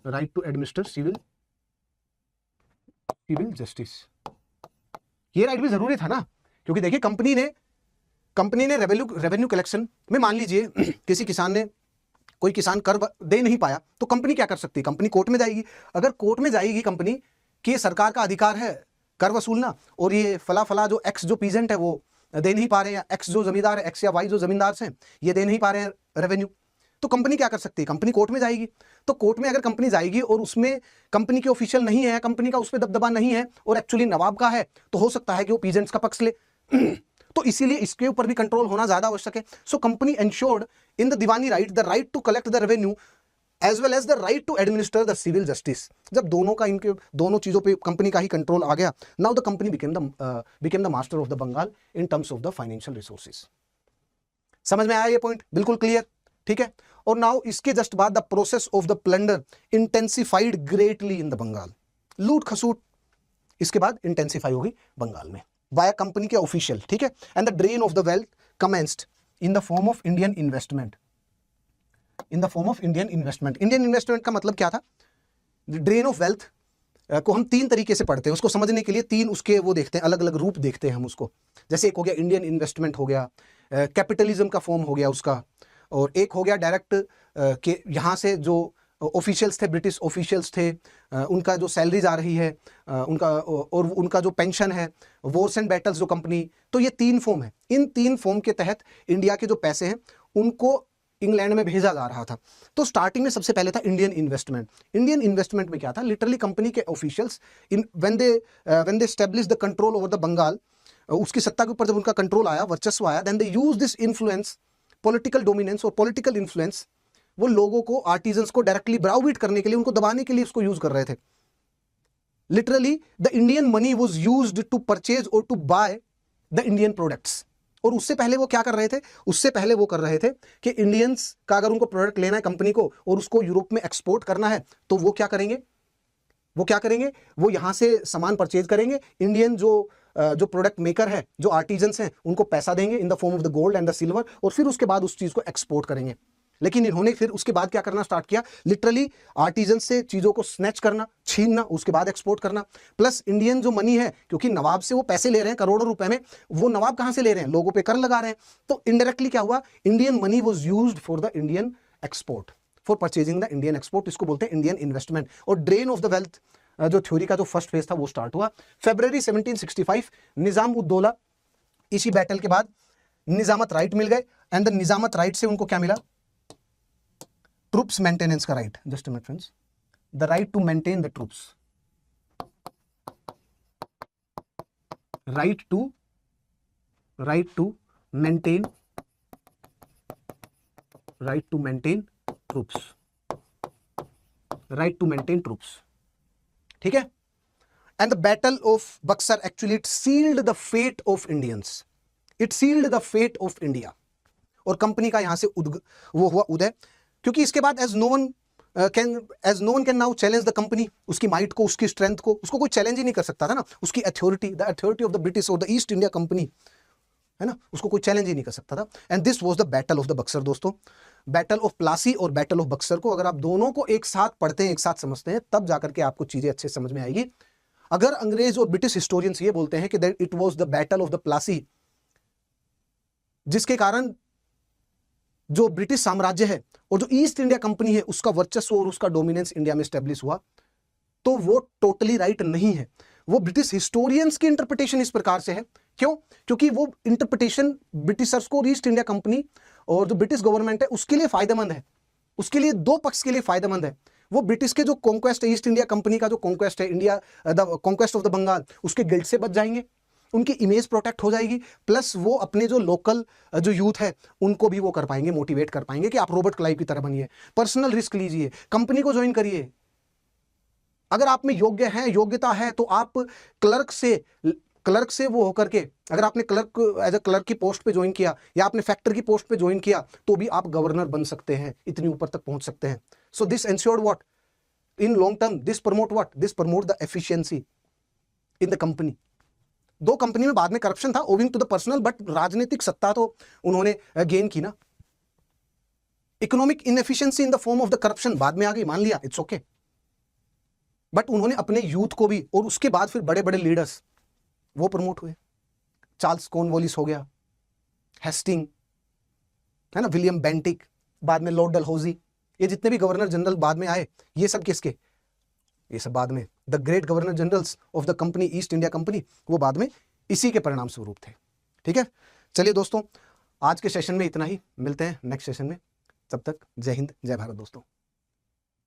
right to administer civil justice. ये राइट भी जरूरी था ना, क्योंकि देखिए कंपनी ने रेवेन्यू कलेक्शन में, मान लीजिए कोई किसान कर दे नहीं पाया, तो कंपनी क्या कर सकती है? कंपनी कोर्ट में जाएगी। अगर कोर्ट में जाएगी कंपनी कि सरकार का अधिकार है कर वसूलना, और ये फला जो एक्स जो पीजेंट है वो दे नहीं पा रहे हैं, या एक्स जो जमींदार है, एक्स या वाई जो जमींदार हैं ये दे नहीं पा रहे हैं रेवेन्यू, तो कंपनी क्या कर सकती है? कंपनी कोर्ट में जाएगी। तो कोर्ट में अगर कंपनी जाएगी और उसमें कंपनी के ऑफिशियल नहीं है, कंपनी का उस पर दबदबा नहीं है, और एक्चुअली नवाब का है, तो हो सकता है कि वो पीजेंट्स का पक्ष ले। तो इसीलिए इसके ऊपर भी कंट्रोल होना ज्यादा आवश्यक है। So company ensured in the diwani right the right to collect the revenue as well as the right to administer the civil justice. जब इनके दोनों चीजों पे कंपनी का ही कंट्रोल आ गया, now the company became the master of the Bengal in terms of the financial resources. समझ में आया ये पॉइंट? बिल्कुल क्लियर, ठीक है। और नाउ इसके जस्ट बाद the process of the plunder intensified greatly in the Bengal. लूट खसूट इसके बाद इंटेंसिफाई होगी बंगाल में वाया कंपनी के ऑफिशियल, ठीक है। And the drain of the wealth commenced in the form of Indian investment, Indian investment का मतलब क्या था? ड्रेन ऑफ वेल्थ को हम तीन तरीके से पढ़ते हैं, उसको समझने के लिए तीन उसके वो देखते हैं, अलग अलग रूप देखते हैं हम उसको। जैसे एक हो गया इंडियन इन्वेस्टमेंट हो गया, कैपिटलिज्म का फॉर्म हो गया उसका, और एक हो गया डायरेक्ट के यहाँ से जो ऑफिशियल्स थे, ब्रिटिश ऑफिशियल्स थे, उनका जो सैलरीज आ रही है और उनका जो पेंशन है, वॉर्स एंड बैटल्स जो कंपनी, तो ये तीन फॉर्म है। इन तीन फॉर्म के तहत इंडिया के जो पैसे हैं उनको इंग्लैंड में भेजा जा रहा था। तो स्टार्टिंग में सबसे पहले था इंडियन इन्वेस्टमेंट। इंडियन इन्वेस्टमेंट में क्या था? लिटरली कंपनी के officials when they establish the control over the Bengal, उसकी सत्ता के ऊपर जब उनका कंट्रोल आया, वर्चस्व आया, then they use this influence, political dominance और पॉलिटिकल इन्फ्लुएंस, वो लोगों को, आर्टिजन्स को डायरेक्टली ब्राउबीट करने के लिए, उनको दबाने के लिए उसको यूज कर रहे थे। Literally the Indian money was used to purchase और to buy the Indian products. और उससे पहले वो क्या कर रहे थे? उससे पहले वो कर रहे थे कि इंडियंस का अगर उनको प्रोडक्ट लेना है कंपनी को और उसको यूरोप में एक्सपोर्ट करना है, तो वो क्या करेंगे? वो यहां से सामान परचेज करेंगे, इंडियन जो प्रोडक्ट मेकर है, जो आर्टिजन्स हैं, उनको पैसा देंगे इन the form of the gold and the silver, और फिर उसके बाद उस चीज को एक्सपोर्ट करेंगे। लेकिन इन्होंने फिर उसके बाद क्या करना स्टार्ट किया? लिटरली आर्टिजन से चीजों को स्नैच करना, छीनना, उसके बाद एक्सपोर्ट करना। प्लस इंडियन जो मनी है, क्योंकि नवाब से वो पैसे ले रहे हैं करोड़ों रुपए में, वो नवाब कहां से ले रहे हैं? लोगों पे कर लगा रहे हैं। तो इनडायरेक्टली क्या हुआ? Indian money was used for the Indian export, for purchasing the Indian export. इसको बोलते हैं इंडियन इन्वेस्टमेंट। और ड्रेन ऑफ द वेल्थ जो थ्योरी का जो फर्स्ट फेज था वो स्टार्ट हुआ फरवरी 1765, निजाम उद्दौला। इसी बैटल के बाद निजामत राइट मिल गए, एंड द निजामत राइट से उनको क्या मिला? ट्रूप्स मेंटेनेंस का right. Just a minute friends, the right to maintain the troops, right to maintain troops, ठीक है। And the battle of Buxar actually it sealed the fate of Indians, it sealed the fate of India. और कंपनी का यहां से वो हुआ उदय, क्योंकि इसके बाद as no one can now challenge the company. उसकी माइट को, उसकी स्ट्रेंथ को, उसको कोई चैलेंज ही नहीं कर सकता था ना। उसकी authority, the authority of the British और द ईस्ट इंडिया कंपनी, है ना, उसको कोई चैलेंज ही नहीं कर सकता था। And this was the battle of the Buxar. दोस्तों, बैटल ऑफ प्लासी और बैटल ऑफ बक्सर को अगर आप दोनों को एक साथ पढ़ते हैं, एक साथ समझते हैं, तब जाकर के आपको चीजें अच्छे समझ में आएगी। अगर अंग्रेज और ब्रिटिश हिस्टोरियंस ये बोलते हैं कि that it was the battle of the Plassey, जिसके कारण जो ब्रिटिश साम्राज्य है और जो ईस्ट इंडिया कंपनी है उसका वर्चस्व और उसका डोमिनेंस इंडिया में स्टैब्लिश हुआ, तो वो टोटली राइट नहीं है। वो ब्रिटिश हिस्टोरियंस की इंटरप्रिटेशन इस प्रकार से है। क्यों? क्योंकि वो इंटरप्रिटेशन ब्रिटिशर्स को और ईस्ट इंडिया कंपनी और जो ब्रिटिश गवर्नमेंट है उसके लिए फायदेमंद है, उसके लिए दो पक्ष के लिए फायदेमंद है। वो ब्रिटिश के जो कॉन्क्वेस्ट है, ईस्ट इंडिया कंपनी का जो कॉन्क्वेस्ट है, India the conquest of the Bengal, उसके गिल्ट से बच जाएंगे। उनकी इमेज प्रोटेक्ट हो जाएगी, प्लस वो अपने जो लोकल जो यूथ है उनको भी वो कर पाएंगे, मोटिवेट कर पाएंगे कि आप रॉबर्ट क्लाइव की तरह बनिए, पर्सनल रिस्क लीजिए, कंपनी को ज्वाइन करिए। अगर आप में योग्यता है तो आप क्लर्क से वो होकर के, अगर आपने एज अ क्लर्क की पोस्ट पे ज्वाइन किया या आपने फैक्टर की पोस्ट पे ज्वाइन किया तो भी आप गवर्नर बन सकते हैं, इतनी ऊपर तक पहुंच सकते हैं। So this ensured what in long term, this promote the efficiency in the company. दो कंपनी में बाद में करप्शन था owing to the personal, but राजनीतिक सत्ता तो उन्होंने गेन की ना। Economic inefficiency in the form of the corruption बाद में आ गई, मान लिया, इट्स ओके, बट उन्होंने अपने यूथ को भी, और उसके बाद फिर बड़े बड़े लीडर्स वो प्रमोट हुए। चार्ल्स कॉर्नवालिस हो गया, हेस्टिंग है ना, विलियम बेंटिक, बाद में लॉर्ड डलहौजी, ये जितने भी गवर्नर जनरल बाद में आए, ये सब किसके, ये सब बाद में the great governor generals of the company east India company, वो बाद में इसी के परिणाम स्वरूप थे। ठीक है, चलिए दोस्तों, आज के सेशन में इतना ही, मिलते हैं नेक्स्ट सेशन में, तब तक जय हिंद जय भारत दोस्तों।